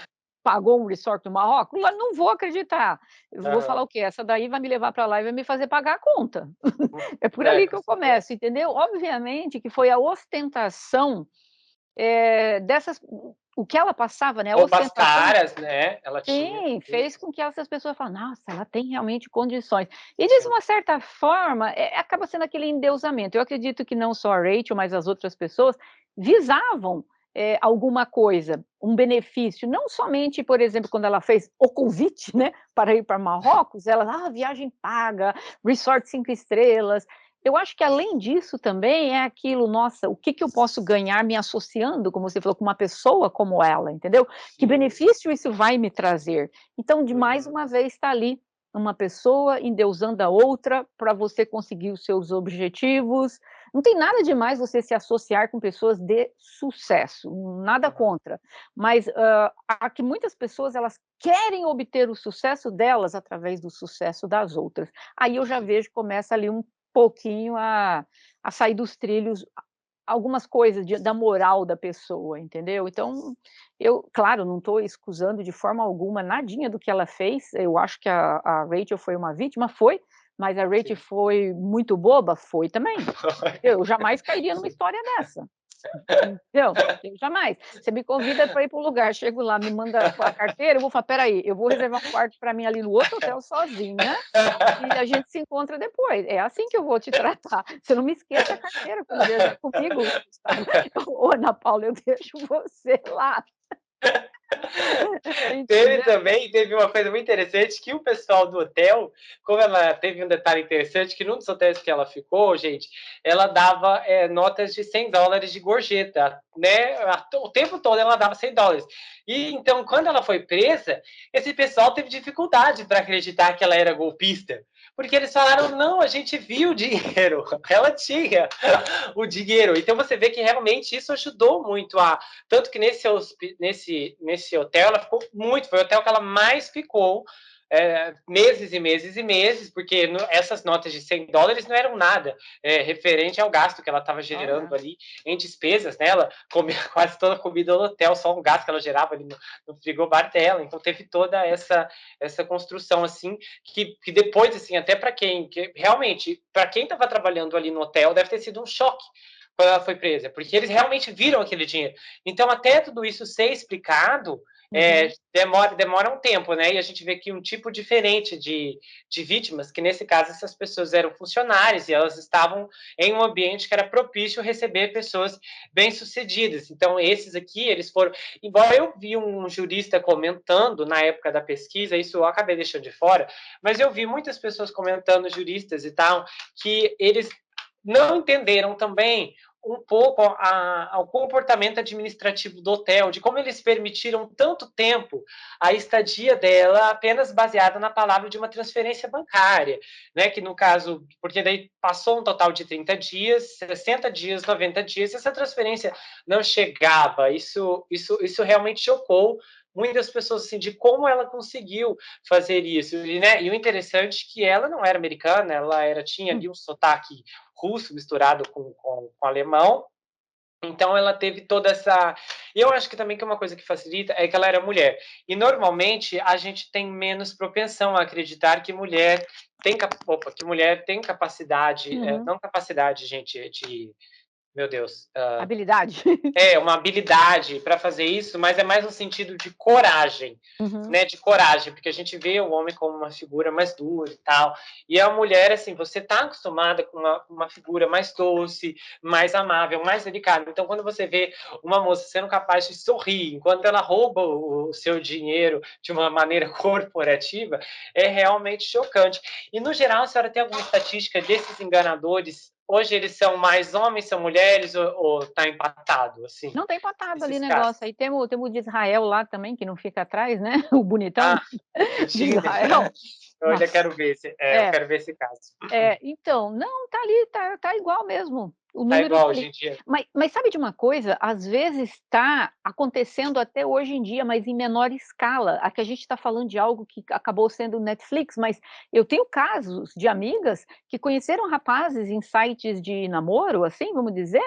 pagou um resort no Marrocos? Eu não vou acreditar. Eu vou falar o quê? Essa daí vai me levar para lá e vai me fazer pagar a conta. É por ali que Com eu certeza. começo, entendeu? Obviamente que foi a ostentação, dessas o que ela passava, né, a Roupas ostentação. caras, né? Ela tinha. Sim, fez com que essas pessoas falassem: "Nossa, ela tem realmente condições". E de uma certa forma, acaba sendo aquele endeusamento. Eu acredito que não só a Rachel, mas as outras pessoas visavam, alguma coisa, um benefício, não somente, por exemplo, quando ela fez o convite, né, para ir para Marrocos, ela: viagem paga, resort 5 estrelas. Eu acho que além disso também é aquilo: "Nossa, o que que eu posso ganhar me associando", como você falou, com uma pessoa como ela, entendeu? Que benefício isso vai me trazer? Então, de mais uma vez, está ali uma pessoa endeusando a outra para você conseguir os seus objetivos. Não tem nada de mais você se associar com pessoas de sucesso, nada contra. Mas há que muitas pessoas elas querem obter o sucesso delas através do sucesso das outras. Aí eu já vejo que começa ali um pouquinho a sair dos trilhos algumas coisas da moral da pessoa, entendeu? Então, eu, claro, não estou excusando de forma alguma nadinha do que ela fez, eu acho que a Rachel foi uma vítima, foi, mas a Rachel Sim. foi muito boba? Foi também. Eu jamais cairia numa história dessa. Entendeu? Eu jamais. Você me convida para ir para um lugar, chego lá, me manda a carteira, eu vou falar: "Espera aí, eu vou reservar um quarto para mim ali no outro hotel sozinha, e a gente se encontra depois. É assim que eu vou te tratar. Você não me esquece a carteira quando viajar comigo, sabe. Ô, Ana Paula, eu deixo você lá". Entendeu? Teve uma coisa muito interessante que o pessoal do hotel, como ela teve um detalhe interessante, que num dos hotéis que ela ficou, gente, ela dava notas de $100 de gorjeta, né? O tempo todo ela dava $100. E então, quando ela foi presa, esse pessoal teve dificuldade para acreditar que ela era golpista. Porque eles falaram, não, a gente viu o dinheiro, ela tinha o dinheiro. Então você vê que realmente isso ajudou muito tanto que nesse hotel ela ficou muito, foi o hotel que ela mais ficou, meses e meses e meses, porque essas notas de $100 não eram nada, referente ao gasto que ela estava gerando ali em despesas, né? Ela comia quase toda a comida no hotel, só um gasto que ela gerava ali no frigobar dela, então teve toda essa construção, assim, que depois, assim, até para realmente, para quem estava trabalhando ali no hotel, deve ter sido um choque quando ela foi presa, porque eles realmente viram aquele dinheiro. Então, até tudo isso ser explicado, demora um tempo, né? E a gente vê aqui um tipo diferente de vítimas, que nesse caso essas pessoas eram funcionárias e elas estavam em um ambiente que era propício a receber pessoas bem-sucedidas. Então, esses aqui, eles foram... Embora eu vi um jurista comentando na época da pesquisa, isso eu acabei deixando de fora, mas eu vi muitas pessoas comentando, juristas e tal, que eles não entenderam também um pouco ao comportamento administrativo do hotel, de como eles permitiram tanto tempo a estadia dela apenas baseada na palavra de uma transferência bancária, né? Que no caso, porque daí passou um total de 30 dias, 60 dias, 90 dias, e essa transferência não chegava. Isso realmente chocou muitas pessoas, assim, de como ela conseguiu fazer isso. E, né, e o interessante é que ela não era americana, tinha ali um sotaque russo misturado com alemão, então ela teve toda essa... Eu acho que também que uma coisa que facilita é que ela era mulher. E normalmente a gente tem menos propensão a acreditar que mulher tem capacidade, não capacidade, gente, de... Meu Deus. Habilidade. Uma habilidade para fazer isso, mas é mais no sentido de coragem, né? De coragem, porque a gente vê o homem como uma figura mais dura e tal, e a mulher, assim, você tá acostumada com uma figura mais doce, mais amável, mais delicada. Então, quando você vê uma moça sendo capaz de sorrir enquanto ela rouba o seu dinheiro de uma maneira corporativa, é realmente chocante. E, no geral, a senhora tem alguma estatística desses enganadores? Hoje eles são mais homens, são mulheres, ou tá empatado, assim? Não, tá empatado ali o Esses negócio. casos. Aí temos o de Israel lá também, que não fica atrás, né? O bonitão O de Tinder. Israel. Eu ainda Nossa. quero ver eu quero ver esse caso. Então, não, tá ali, tá igual mesmo. O Tá número igual tá hoje ali. em dia. Mas sabe de uma coisa? Às vezes está acontecendo até hoje em dia, mas em menor escala. Aqui a gente está falando de algo que acabou sendo Netflix, mas eu tenho casos de amigas que conheceram rapazes em sites de namoro, assim, vamos dizer,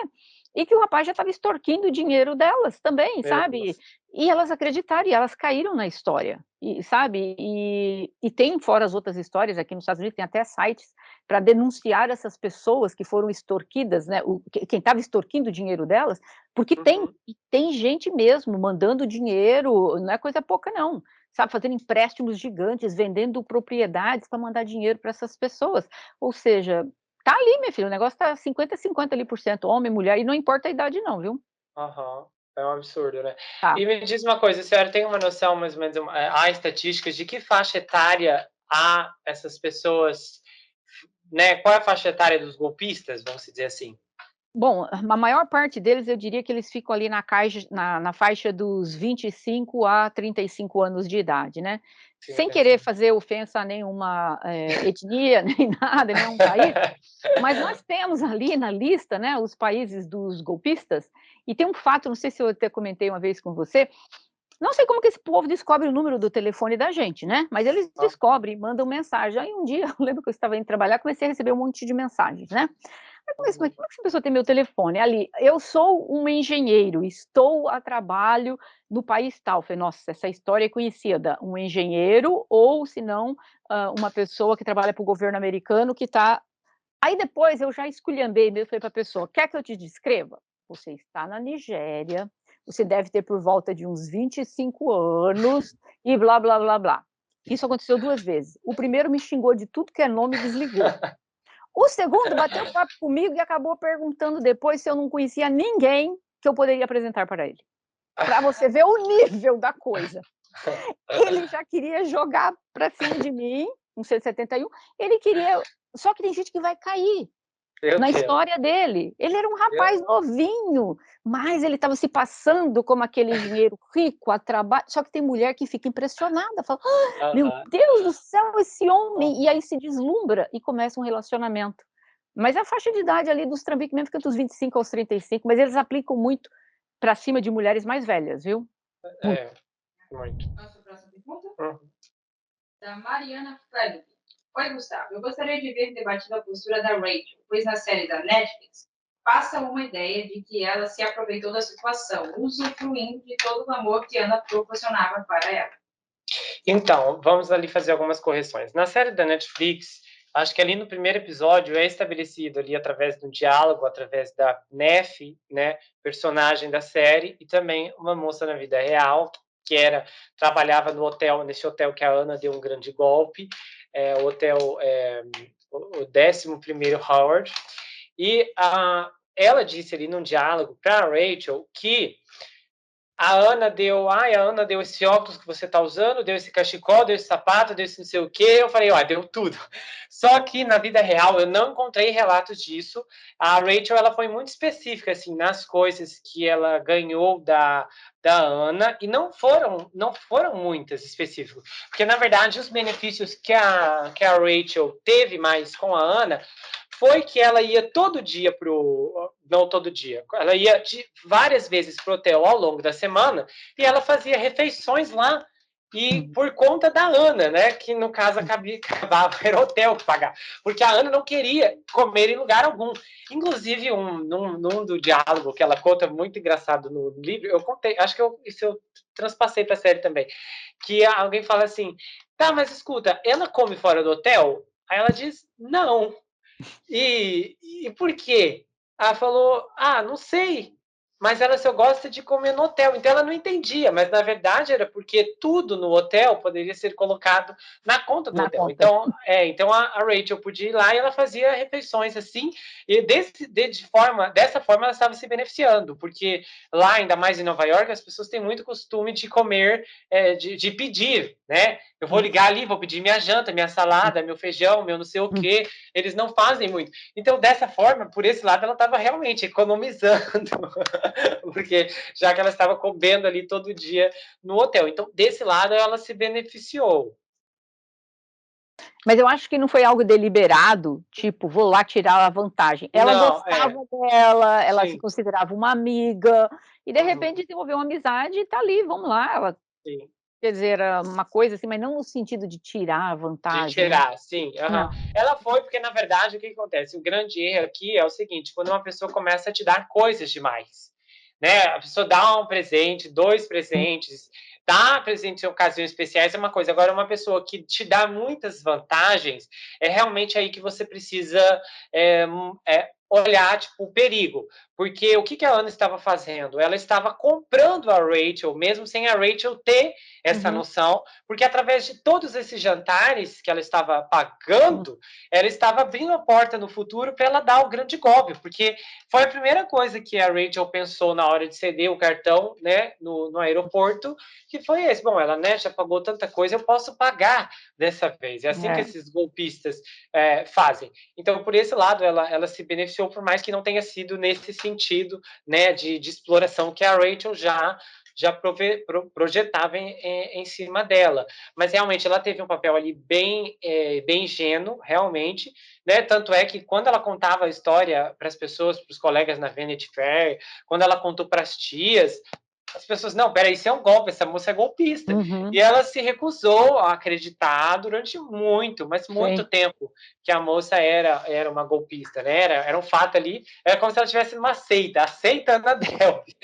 e que o rapaz já estava extorquindo o dinheiro delas também, Meu sabe? Deus. E elas acreditaram, e elas caíram na história, e, sabe? E tem, fora as outras histórias, aqui nos Estados Unidos, tem até sites para denunciar essas pessoas que foram extorquidas, né? Quem estava extorquindo o dinheiro delas, porque tem gente mesmo mandando dinheiro, não é coisa pouca, não. Sabe, fazendo empréstimos gigantes, vendendo propriedades para mandar dinheiro para essas pessoas. Ou seja, tá ali, minha filha, o negócio tá 50-50 ali por cento, homem, mulher, e não importa a idade, não, viu? Aham. É um absurdo, né? Tá. E me diz uma coisa, a senhora tem uma noção, mais ou menos, há estatísticas de que faixa etária há essas pessoas, né? Qual é a faixa etária dos golpistas, vamos dizer assim? Bom, a maior parte deles, eu diria que eles ficam ali na faixa dos 25 a 35 anos de idade, né. Sim, Sem tem sim. querer fazer ofensa a nenhuma, etnia, nem nada, nenhum país, mas nós temos ali na lista, né, os países dos golpistas, e tem um fato, não sei se eu até comentei uma vez com você, não sei como que esse povo descobre o número do telefone da gente, né, mas eles Ah, descobrem, mandam mensagem. Aí um dia, eu lembro que eu estava indo trabalhar, comecei a receber um monte de mensagens, né. Mas como é que essa pessoa tem meu telefone? Ali, eu sou um engenheiro, estou a trabalho no país tal. Falei, nossa, essa história é conhecida. Um engenheiro, ou se não, uma pessoa que trabalha para o governo americano que está. Aí depois eu já esculhambei mesmo, falei para a pessoa: quer que eu te descreva? Você está na Nigéria, você deve ter por volta de uns 25 anos, e blá, blá, blá, blá. Isso aconteceu 2 vezes. O primeiro me xingou de tudo que é nome e desligou. O segundo bateu papo comigo e acabou perguntando depois se eu não conhecia ninguém que eu poderia apresentar para ele. Para você ver o nível da coisa. Ele já queria jogar para cima de mim, um 171, ele queria, só que tem gente que vai cair Meu na Deus. história dele. Ele era um rapaz novinho, mas ele estava se passando como aquele engenheiro rico a trabalho, só que tem mulher que fica impressionada, fala: "Meu Aham. Deus do céu, esse homem", e Aham. aí se deslumbra e começa um relacionamento. Mas a faixa de idade ali dos trambiques mesmo fica dos 25 aos 35, mas eles aplicam muito para cima de mulheres mais velhas, viu? Muito. É, muito. Nossa próxima pergunta? Uhum. Da Mariana Felipe. Oi, Gustavo. Eu gostaria de ver debatido a postura da Rachel, pois na série da Netflix passa uma ideia de que ela se aproveitou da situação, usufruindo de todo o amor que Ana proporcionava para ela. Então, vamos ali fazer algumas correções. Na série da Netflix, acho que ali no primeiro episódio é estabelecido ali através do diálogo, através da Neff, né, personagem da série, e também uma moça na vida real, que trabalhava no hotel, nesse hotel que a Ana deu um grande golpe, o hotel, o 11º Howard, e ela disse ali num diálogo para a Rachel que a Ana deu esse óculos que você está usando, deu esse cachecol, deu esse sapato, deu esse não sei o quê. Eu falei, deu tudo. Só que na vida real eu não encontrei relatos disso. A Rachel, ela foi muito específica assim nas coisas que ela ganhou da Ana, e não foram muitas específicas, porque na verdade os benefícios que a Rachel teve mais com a Ana foi que ela ia todo dia não todo dia, ela ia várias vezes pro hotel ao longo da semana, e ela fazia refeições lá, e por conta da Ana, né, que no caso acabava, era o hotel que pagava, porque a Ana não queria comer em lugar algum. Inclusive, num do diálogo que ela conta, muito engraçado no livro, eu contei, acho que isso eu transpassei para a série também, que alguém fala assim, tá, mas escuta, ela come fora do hotel? Aí ela diz, não. E por quê? Ela falou, não sei, mas ela só gosta de comer no hotel. Então ela não entendia, mas na verdade era porque tudo no hotel poderia ser colocado na conta do hotel. Conta. Então a Rachel podia ir lá e ela fazia refeições assim, e dessa forma ela estava se beneficiando, porque lá, ainda mais em Nova York, as pessoas têm muito costume de comer, de pedir, né? Eu vou ligar ali, vou pedir minha janta, minha salada, meu feijão, meu não sei o quê. Eles não fazem muito. Então, dessa forma, por esse lado, ela estava realmente economizando, porque já que ela estava comendo ali todo dia no hotel. Então, desse lado, ela se beneficiou. Mas eu acho que não foi algo deliberado, tipo, vou lá tirar a vantagem. Ela gostava dela, ela se considerava uma amiga, e de repente desenvolveu uma amizade e tá ali, vamos lá. Ela, quer dizer, era uma coisa assim, mas não no sentido de tirar a vantagem. De tirar, sim. Ela foi porque, na verdade, o que acontece? O grande erro aqui é o seguinte, quando uma pessoa começa a te dar coisas demais, né? A pessoa dá um presente, 2 presentes, dá presente em ocasiões especiais é uma coisa. Agora, uma pessoa que te dá muitas vantagens, é realmente aí que você precisa olhar, tipo, o perigo. Porque o que a Ana estava fazendo? Ela estava comprando a Rachel, mesmo sem a Rachel ter essa noção, porque através de todos esses jantares que ela estava pagando, ela estava abrindo a porta no futuro para ela dar o grande golpe, porque foi a primeira coisa que a Rachel pensou na hora de ceder o cartão, né, no aeroporto, que foi esse, bom, ela, né, já pagou tanta coisa, eu posso pagar dessa vez. É assim que esses golpistas fazem. Então, por esse lado, ela se beneficiou, por mais que não tenha sido nesse sentido, né, de exploração que a Rachel já projetava em cima dela. Mas realmente ela teve um papel ali bem ingênuo, realmente, né? Tanto é que quando ela contava a história para as pessoas, para os colegas na Vanity Fair, quando ela contou para as tias, as pessoas, não, peraí, isso é um golpe, essa moça é golpista. E ela se recusou a acreditar durante mas muito tempo, que a moça era uma golpista, né? Era um fato ali, era como se ela estivesse numa seita, a seita Ana Delvey.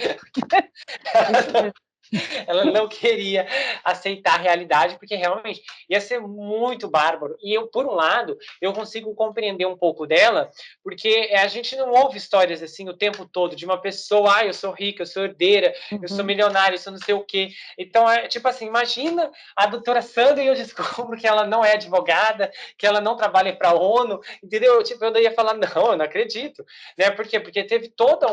Ela não queria aceitar a realidade, porque realmente ia ser muito bárbaro. E eu, por um lado, eu consigo compreender um pouco dela, porque a gente não ouve histórias assim o tempo todo de uma pessoa, eu sou rica, eu sou herdeira, eu sou milionária, eu sou não sei o quê. Então, tipo assim, imagina a doutora Sandra e eu descubro que ela não é advogada, que ela não trabalha para a ONU, entendeu? Tipo, eu ia falar, não, eu não acredito. Né? Por quê? Porque teve toda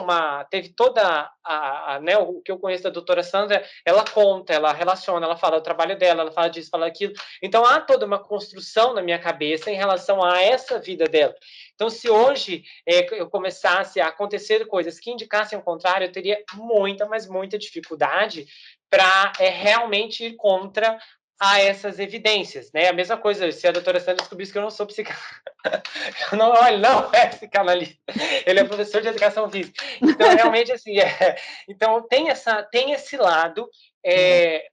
né, o que eu conheço da doutora Sandra, ela conta, ela relaciona, ela fala o trabalho dela, ela fala disso, fala aquilo. Então, há toda uma construção na minha cabeça em relação a essa vida dela. Então, se hoje eu começasse a acontecer coisas que indicassem o contrário, eu teria muita, mas muita dificuldade para realmente ir contra essas evidências, né? A mesma coisa, se a doutora Sandra descobrisse que eu não sou psicanalista, ele não é psicanalista, ele é professor de educação física. Então, realmente, assim, então tem esse lado,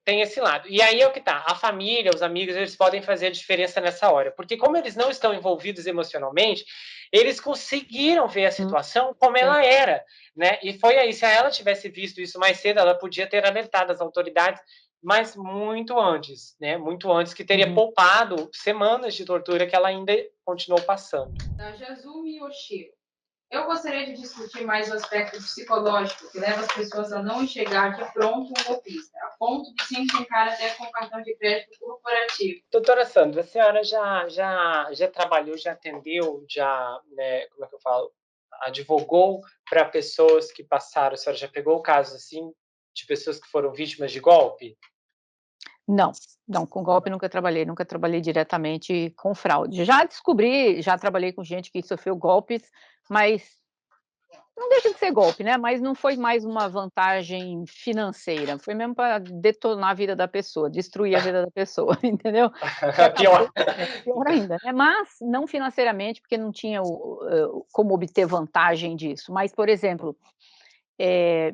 tem esse lado. E aí é o que tá, a família, os amigos, eles podem fazer a diferença nessa hora, porque como eles não estão envolvidos emocionalmente, eles conseguiram ver a situação como ela era, né? E foi aí, se ela tivesse visto isso mais cedo, ela podia ter alertado as autoridades, mas muito antes, né? Muito antes, que teria poupado semanas de tortura que ela ainda continuou passando. Da Yazumi Yoshiro. Eu gostaria de discutir mais o aspecto psicológico que leva as pessoas a não enxergar de pronto um golpista, a ponto de se encantar até com cartão de crédito corporativo. Doutora Sandra, a senhora já trabalhou, já atendeu, já, né, como é que eu falo, advogou para pessoas que passaram, a senhora já pegou casos assim, de pessoas que foram vítimas de golpe? Não, não, com golpe nunca trabalhei diretamente com fraude. Já descobri, já trabalhei com gente que sofreu golpes, mas não deixa de ser golpe, né, mas não foi mais uma vantagem financeira, foi mesmo para detonar a vida da pessoa, destruir a vida da pessoa, entendeu? Que acabou Pior. pior ainda, né, mas não financeiramente, porque não tinha como obter vantagem disso. Mas, por exemplo,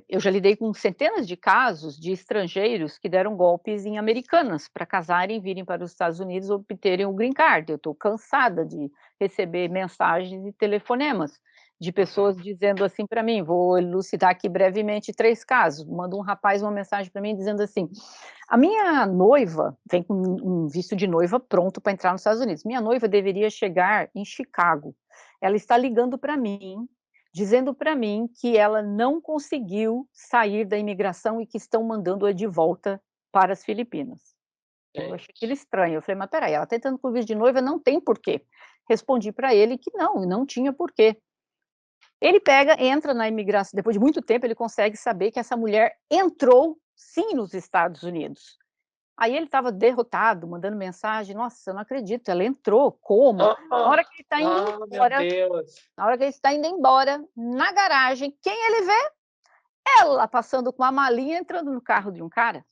eu já lidei com centenas de casos de estrangeiros que deram golpes em americanas para casarem, virem para os Estados Unidos, obterem o green card. Eu estou cansada de receber mensagens e telefonemas de pessoas dizendo assim para mim, vou elucidar aqui brevemente 3 casos. Manda um rapaz uma mensagem para mim dizendo assim: "A minha noiva", vem com um visto de noiva pronto para entrar nos Estados Unidos, "minha noiva deveria chegar em Chicago. Ela está ligando para mim, dizendo para mim que ela não conseguiu sair da imigração e que estão mandando-a de volta para as Filipinas". Eu achei aquilo estranho, eu falei: "Mas espera aí, ela está entrando com visto de noiva, não tem porquê". Respondi para ele que não tinha porquê. Ele pega, entra na imigração, depois de muito tempo ele consegue saber que essa mulher entrou sim nos Estados Unidos. Aí ele estava derrotado, mandando mensagem: "Nossa, eu não acredito, ela entrou, como?". Na hora que ele está indo Meu embora Deus. na hora que ele está indo embora, na garagem, quem ele vê? Ela passando com a malinha, entrando no carro de um cara.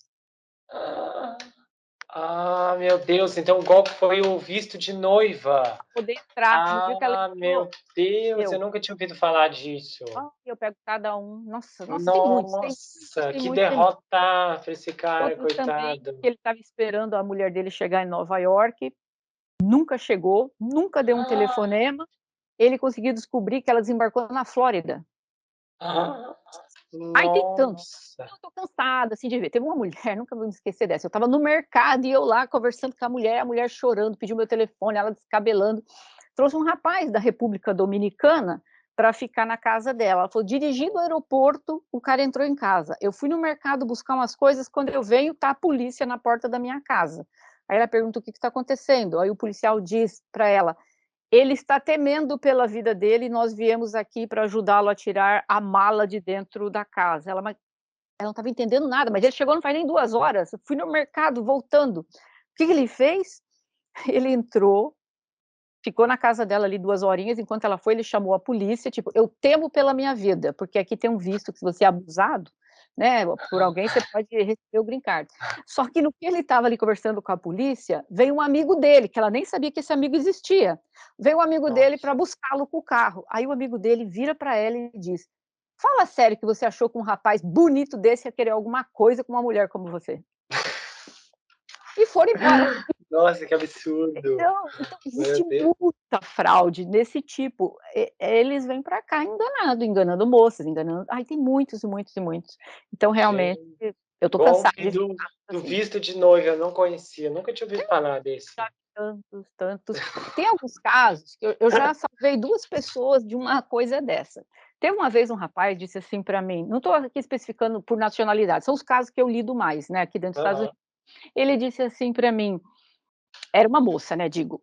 Meu Deus, então o golpe foi o visto de noiva. Pra poder entrar. No dia que ela entrou, Meu Deus, eu eu nunca tinha ouvido falar disso. eu pego cada um. Nossa, nossa, Nossa, tem que muitos, tem muitos. derrota para esse cara, Outros também, coitado. que ele estava esperando a mulher dele chegar em Nova York, nunca chegou, nunca deu um telefonema. Ele conseguiu descobrir que ela desembarcou na Flórida. Ah, Aí tem tantos. nossa. Eu tô cansada, assim, de ver. Teve uma mulher, nunca vou me esquecer dessa, eu estava no mercado e eu lá conversando com a mulher chorando, pediu meu telefone, ela descabelando. Trouxe um rapaz da República Dominicana para ficar na casa dela. Ela falou: dirigindo ao aeroporto, o cara entrou em casa. Eu fui no mercado buscar umas coisas, quando eu venho, tá a polícia na porta da minha casa. Aí ela pergunta o que está acontecendo. Aí o policial diz para ela: ele está temendo pela vida dele e nós viemos aqui para ajudá-lo a tirar a mala de dentro da casa. Ela não estava entendendo nada, mas ele chegou não faz nem 2 horas. Eu fui no mercado voltando. O que que ele fez? Ele entrou, ficou na casa dela ali 2 horinhas, enquanto ela foi, ele chamou a polícia, tipo: "Eu temo pela minha vida, porque aqui tem um visto que se você é abusado, né, por alguém, você pode receber o green card". Só que no que ele estava ali conversando com a polícia, veio um amigo dele, que ela nem sabia que esse amigo existia. Veio um amigo dele Nossa. para buscá-lo com o carro. Aí o amigo dele vira para ela e diz: "Fala sério que você achou que um rapaz bonito desse ia querer alguma coisa com uma mulher como você?". E foram embora. Nossa, que absurdo. Então Meu existe Deus. muita fraude desse tipo. Eles vêm para cá enganando moças, enganando, ai, tem muitos e muitos e muitos. Então realmente, Gente, eu tô cansada golpe de ver do assim. visto de noiva, eu não conhecia, nunca tinha ouvido falar desse. Já vi tantos, tantos. Tem alguns casos que eu já salvei 2 pessoas de uma coisa dessa. Teve uma vez um rapaz disse assim para mim, não estou aqui especificando por nacionalidade, são os casos que eu lido mais, né, aqui dentro dos Estados Aham. Unidos. Ele disse assim para mim, era uma moça, né, digo,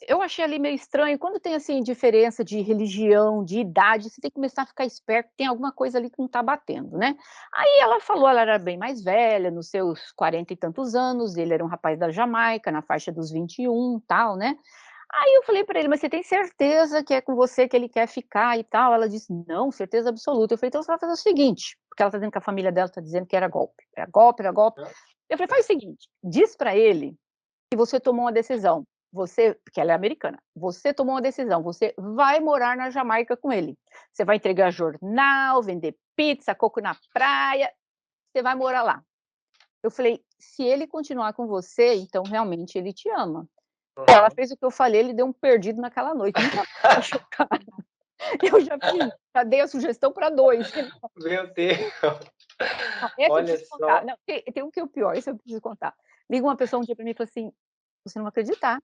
eu achei ali meio estranho, quando tem, assim, diferença de religião, de idade, você tem que começar a ficar esperto, tem alguma coisa ali que não está batendo, né. Aí ela falou, ela era bem mais velha, nos seus 40 e tantos anos, ele era um rapaz da Jamaica, na faixa dos 21, tal, né. Aí eu falei para ele: "Mas você tem certeza que é com você que ele quer ficar e tal?". Ela disse: "Não, certeza absoluta". Eu falei: "Então você vai fazer o seguinte", porque ela está dizendo que a família dela está dizendo que era golpe, era golpe, era golpe. Eu falei: "Faz o seguinte, diz para ele que você tomou uma decisão, você", porque ela é americana, "você tomou uma decisão, você vai morar na Jamaica com ele. Você vai entregar jornal, vender pizza, coco na praia, você vai morar lá". Eu falei: "Se ele continuar com você, então realmente ele te ama". Ela Aham. fez o que eu falei, ele deu um perdido naquela noite, nunca mais achou o cara. Eu já dei a sugestão para 2. Meu Deus, Não, esse eu olha preciso contar. só. Não, tem um que é o pior, esse eu preciso contar. Liga uma pessoa um dia para mim e fala assim: "Você não vai acreditar,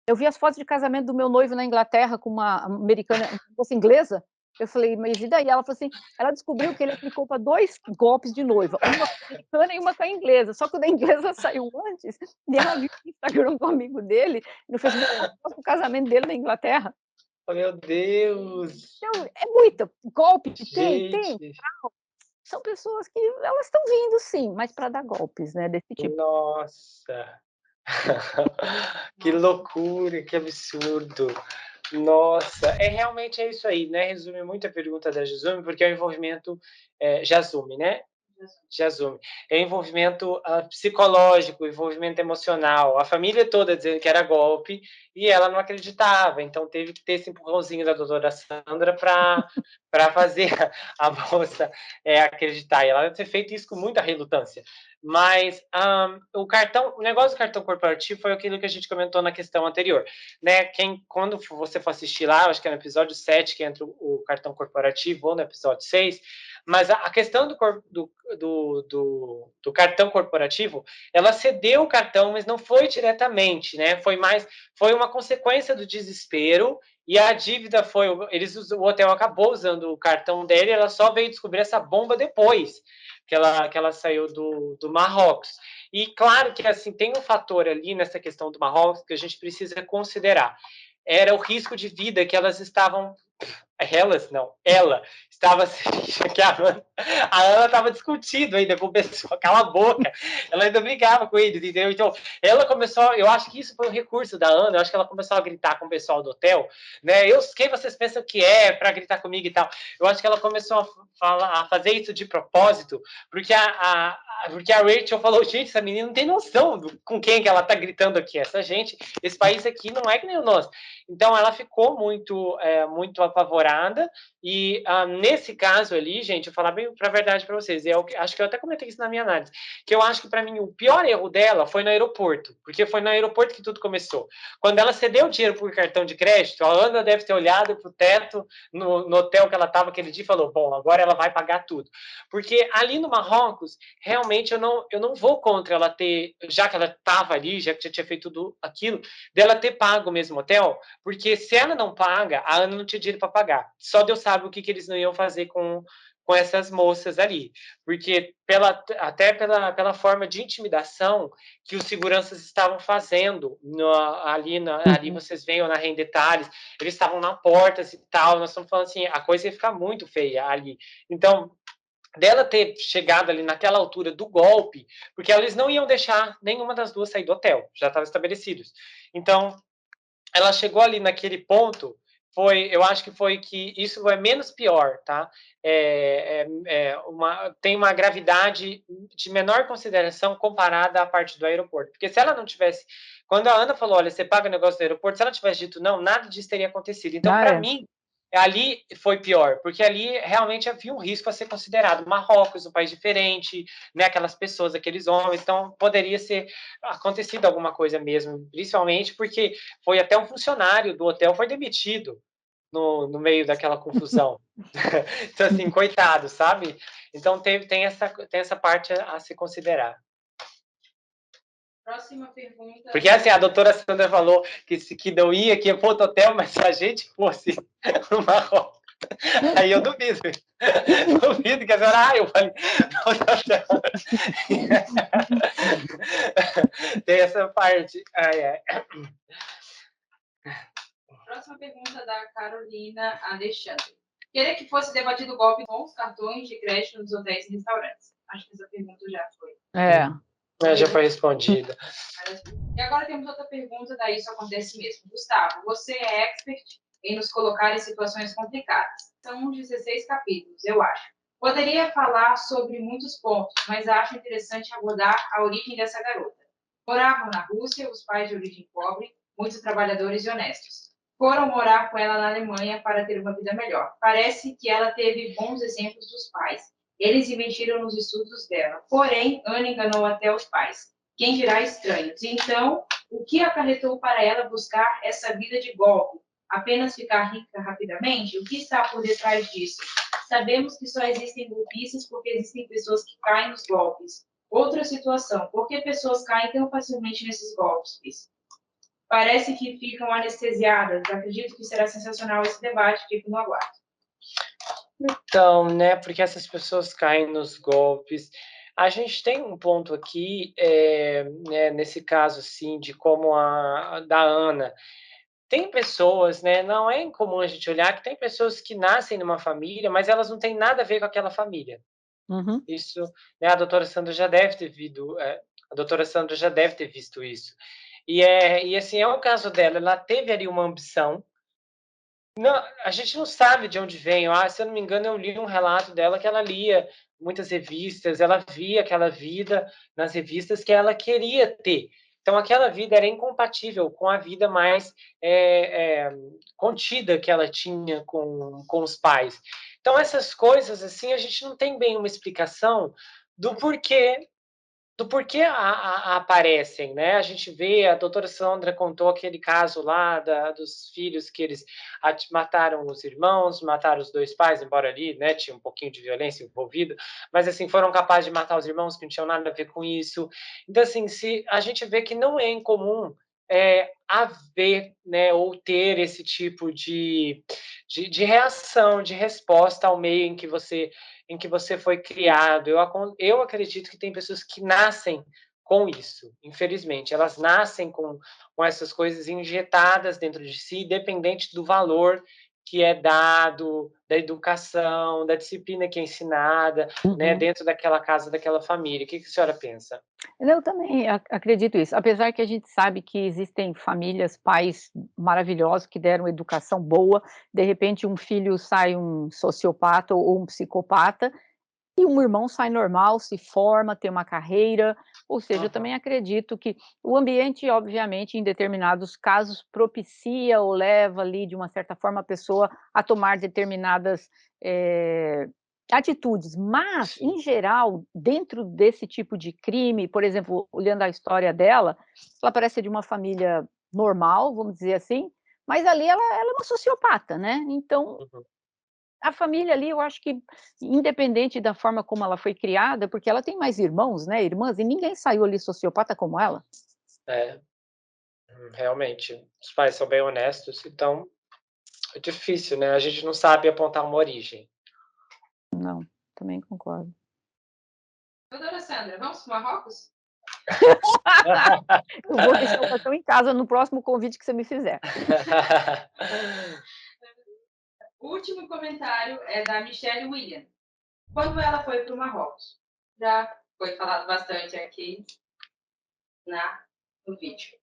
Eu vi as fotos de casamento do meu noivo na Inglaterra com uma americana, fosse inglesa. Eu falei, mas e daí? Ela falou assim, ela descobriu que ele aplicou para 2 golpes de noiva, uma com a americana e uma com a inglesa, só que o da inglesa saiu antes, e ela viu no Instagram com um amigo dele, no Facebook, o casamento dele na Inglaterra. Oh, meu Deus! Então, é muito golpe, tem. Gente, São pessoas que elas estão vindo sim, mas para dar golpes, né, desse tipo. nossa! Que loucura, que absurdo! Nossa, realmente é isso aí, né? Resume muito a pergunta da Jazumi, porque é o envolvimento Jazumi, né? Jazumi. É envolvimento psicológico, envolvimento emocional. A família toda dizendo que era golpe e ela não acreditava. Então teve que ter esse empurrãozinho da doutora Sandra para fazer a moça acreditar. E ela deve ter feito isso com muita relutância. Mas o negócio do cartão corporativo foi aquilo que a gente comentou na questão anterior, né? Quando você for assistir lá, acho que é no episódio 7 que entra o cartão corporativo, ou no episódio 6, mas a questão do cartão corporativo, ela cedeu o cartão, mas não foi diretamente, né? Foi uma consequência do desespero, e a dívida foi, o hotel acabou usando o cartão dele, ela só veio descobrir essa bomba depois que ela saiu do Marrocos. E claro que assim tem um fator ali nessa questão do Marrocos que a gente precisa considerar. Era o risco de vida que elas estavam. Ela estava que a Ana estava discutindo ainda com o pessoal, cala a boca, ela ainda brigava com eles, entendeu? Então, ela começou, eu acho que isso foi um recurso da Ana, eu acho que ela começou a gritar com o pessoal do hotel, né? Quem vocês pensam que é para gritar comigo e tal? Eu acho que ela começou a fazer isso de propósito, porque porque a Rachel falou, gente, essa menina não tem noção com quem que ela tá gritando aqui, esse país aqui não é que nem o nosso. Então, ela ficou muito apavorada, e nesse caso ali, gente, eu vou falar bem para a verdade para vocês, acho que eu até comentei isso na minha análise, que eu acho que para mim o pior erro dela foi no aeroporto, porque foi no aeroporto que tudo começou. Quando ela cedeu o dinheiro por cartão de crédito, a Ana deve ter olhado para o teto no hotel que ela estava aquele dia e falou, bom, agora ela vai pagar tudo. Porque ali no Marrocos, realmente eu não vou contra ela ter, já que ela estava ali, já que já tinha feito tudo aquilo, dela ter pago o mesmo hotel, porque se ela não paga, a Ana não tinha dinheiro para pagar. Só Deus sabe o que eles não iam fazer com essas moças ali. Porque até pela forma de intimidação que os seguranças estavam fazendo ali vocês veem na Renda Detalhes, eles estavam na porta e tal, nós estamos falando assim, a coisa ia ficar muito feia ali. Então, dela ter chegado ali naquela altura do golpe, porque eles não iam deixar nenhuma das duas sair do hotel, já estavam estabelecidos. Então, ela chegou ali naquele ponto, eu acho que foi que isso é menos pior, tá? Tem uma gravidade de menor consideração comparada à parte do aeroporto. Porque se ela não tivesse. Quando a Ana falou, olha, você paga o negócio do aeroporto, se ela tivesse dito não, nada disso teria acontecido. Então, para mim, ali foi pior, porque ali realmente havia um risco a ser considerado. Marrocos, um país diferente, né, aquelas pessoas, aqueles homens, então poderia ser acontecido alguma coisa mesmo, principalmente porque foi até um funcionário do hotel foi demitido no meio daquela confusão. Então, assim, coitado, sabe? Então tem essa parte a se considerar. Próxima pergunta. Porque assim, a doutora Sandra falou que não ia, que ia para outro hotel, mas se a gente fosse no Marrocos, aí eu duvido. Duvido que a senhora, eu falei, tem essa parte. Próxima pergunta da Carolina Alexandre. Queria que fosse debatido o golpe com os cartões de crédito nos hotéis e restaurantes. Acho que essa pergunta já foi. Já foi respondida. E agora temos outra pergunta, daí isso acontece mesmo. Gustavo, você é expert em nos colocar em situações complicadas. São 16 capítulos, eu acho. Poderia falar sobre muitos pontos, mas acho interessante abordar a origem dessa garota. Moravam na Rússia, os pais de origem pobre, muitos trabalhadores e honestos. Foram morar com ela na Alemanha para ter uma vida melhor. Parece que ela teve bons exemplos dos pais. Eles investiram nos estudos dela. Porém, Ana enganou até os pais. Quem dirá estranhos? Então, o que acarretou para ela buscar essa vida de golpe? Apenas ficar rica rapidamente? O que está por detrás disso? Sabemos que só existem golpistas porque existem pessoas que caem nos golpes. Outra situação, por que pessoas caem tão facilmente nesses golpes? Parece que ficam anestesiadas. Acredito que será sensacional esse debate. Fico no aguardo. Então, né, porque essas pessoas caem nos golpes. A gente tem um ponto aqui, né, nesse caso, assim, de como a da Ana. Tem pessoas, né, não é incomum a gente olhar que tem pessoas que nascem numa família, mas elas não têm nada a ver com aquela família. Uhum. Isso, né, a doutora Sandra já deve ter a doutora Sandra já deve ter visto isso. E assim, é o caso dela, ela teve ali uma ambição. Não, a gente não sabe de onde vem. Se eu não me engano, eu li um relato dela que ela lia muitas revistas, ela via aquela vida nas revistas que ela queria ter. Então, aquela vida era incompatível com a vida mais contida que ela tinha com os pais. Então, essas coisas, assim, a gente não tem bem uma explicação do porquê aparecem, né? A gente vê, a doutora Sandra contou aquele caso lá dos filhos que eles mataram os irmãos, mataram os dois pais, embora ali, né, tinha um pouquinho de violência envolvida, mas assim, foram capazes de matar os irmãos que não tinham nada a ver com isso. Então, assim, se a gente vê que não é incomum haver, né, ou ter esse tipo de reação, de resposta ao meio em que você foi criado. Eu acredito que tem pessoas que nascem com isso, infelizmente. Elas nascem com essas coisas injetadas dentro de si, independente do valor que é dado, da educação, da disciplina que é ensinada, né, dentro daquela casa, daquela família. O que a senhora pensa? Eu também acredito isso, apesar que a gente sabe que existem famílias, pais maravilhosos que deram educação boa, de repente um filho sai um sociopata ou um psicopata, e um irmão sai normal, se forma, tem uma carreira, ou seja, eu Uhum. também acredito que o ambiente, obviamente, em determinados casos, propicia ou leva ali, de uma certa forma, a pessoa a tomar determinadas atitudes, mas, Sim. em geral, dentro desse tipo de crime, por exemplo, olhando a história dela, ela parece ser de uma família normal, vamos dizer assim, mas ali ela é uma sociopata, né, então Uhum. a família ali, eu acho que, independente da forma como ela foi criada, porque ela tem mais irmãos, né, irmãs, e ninguém saiu ali sociopata como ela. É, realmente. Os pais são bem honestos, então é difícil, né? A gente não sabe apontar uma origem. Não, também concordo. Doutora Sandra, vamos para o Marrocos? Eu vou deixar o cartão em casa no próximo convite que você me fizer. O último comentário é da Michelle William. Quando ela foi para o Marrocos? Já foi falado bastante aqui no vídeo.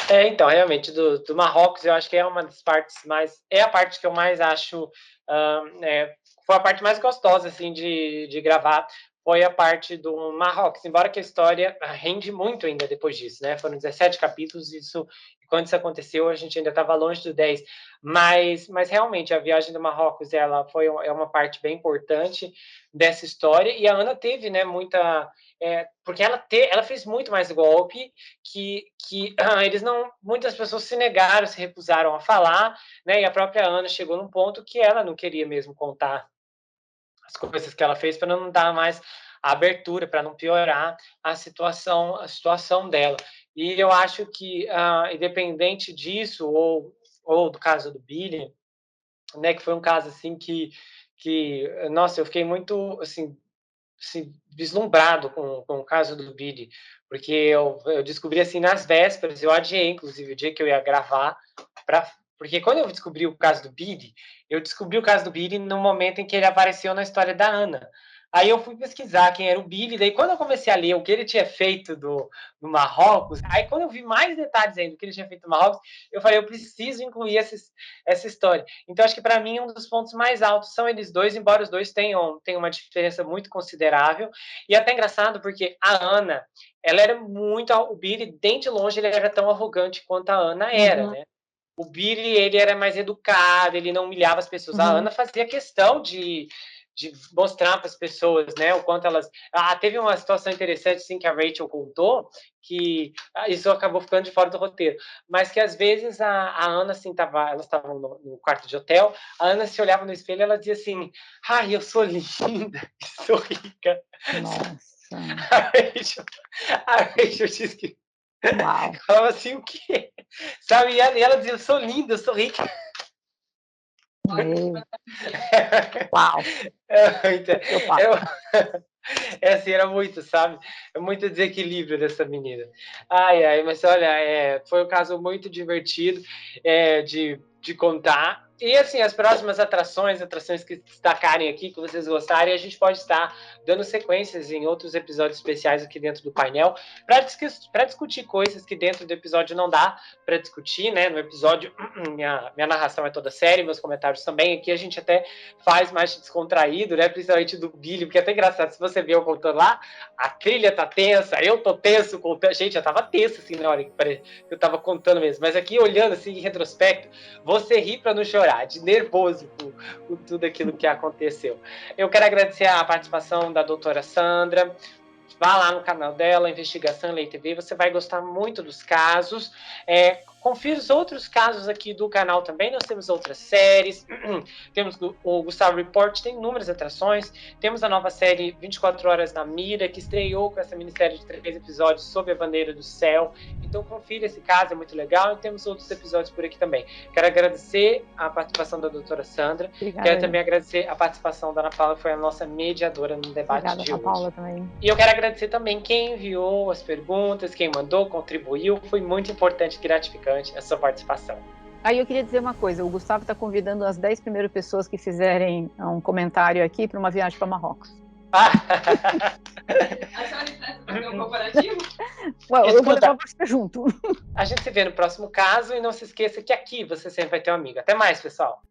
Então, realmente, do Marrocos, eu acho que é uma das partes mais. É a parte que eu mais acho. Foi a parte mais gostosa, assim, de gravar. Foi a parte do Marrocos, embora que a história rende muito ainda depois disso, né? Foram 17 capítulos, quando isso aconteceu, a gente ainda estava longe do 10. Mas realmente, a viagem do Marrocos, ela é uma parte bem importante dessa história, e a Ana teve, né, muita. Porque ela fez muito mais golpe que eles não, muitas pessoas se negaram, se recusaram a falar, né? E a própria Ana chegou num ponto que ela não queria mesmo contar as coisas que ela fez para não dar mais a abertura, para não piorar a situação dela. E eu acho que, independente disso, ou do caso do Billy, né, que foi um caso assim nossa, eu fiquei muito assim, vislumbrado com o caso do Billy, porque eu descobri assim nas vésperas, eu adiei inclusive o dia que eu ia gravar, porque quando eu descobri o caso do Billy, eu descobri o caso do Billy no momento em que ele apareceu na história da Ana. Aí eu fui pesquisar quem era o Billy, daí quando eu comecei a ler o que ele tinha feito no Marrocos, aí quando eu vi mais detalhes ainda do que ele tinha feito no Marrocos, eu falei, eu preciso incluir essa história. Então, acho que para mim um dos pontos mais altos são eles dois, embora os dois tenham uma diferença muito considerável. E até engraçado porque a Ana, ela era muito. O Billy, bem de longe, ele era tão arrogante quanto a Ana era, Uhum, né? O Billy, ele era mais educado, ele não humilhava as pessoas. A uhum. Ana fazia questão de mostrar para as pessoas, né, o quanto elas. Teve uma situação interessante, sim, que a Rachel contou, que isso acabou ficando de fora do roteiro, mas que às vezes a Ana, assim, elas estavam no quarto de hotel, a Ana se olhava no espelho e ela dizia assim: ai, eu sou linda, sou rica. Nossa. A Rachel disse que Uau. Falava assim, o quê? Sabe? E ela dizia, eu sou linda, eu sou rica. Uau. Então, assim, era muito, sabe? É muito desequilíbrio dessa menina. Ai, mas olha, foi um caso muito divertido de contar. E assim, as próximas atrações que destacarem aqui, que vocês gostarem, a gente pode estar dando sequências em outros episódios especiais aqui dentro do painel, para discutir coisas que dentro do episódio não dá para discutir, né? No episódio, minha narração é toda séria, meus comentários também. Aqui a gente até faz mais descontraído, né? Principalmente do Billy, porque é até engraçado, se você ver eu contando lá, a trilha tá tensa, eu tô tenso, contando. Gente, eu tava tenso, assim, na hora que eu tava contando mesmo. Mas aqui, olhando, assim, em retrospecto, você ri pra não chorar, de nervoso por tudo aquilo que aconteceu. Eu quero agradecer a participação da doutora Sandra. Vá lá no canal dela, Investigação Lei TV, você vai gostar muito dos casos. Confira os outros casos aqui do canal também, nós temos outras séries, temos o Gustavo Report, tem inúmeras atrações, temos a nova série 24 Horas na Mira, que estreou com essa minissérie de 3 episódios sob a bandeira do céu, então confira esse caso, é muito legal, e temos outros episódios por aqui também. Quero agradecer a participação da doutora Sandra, Obrigada, quero também agradecer a participação da Ana Paula, que foi a nossa mediadora no debate Obrigada, de Ana hoje. Paula também. E eu quero agradecer também quem enviou as perguntas, quem mandou, contribuiu. Foi muito importante e gratificante a sua participação. Aí eu queria dizer uma coisa, o Gustavo está convidando as 10 primeiras pessoas que fizerem um comentário aqui para uma viagem para Marrocos. A senhora está fazer um comparativo? Eu vou levar você junto. A gente se vê no próximo caso e não se esqueça que aqui você sempre vai ter um amigo. Até mais, pessoal!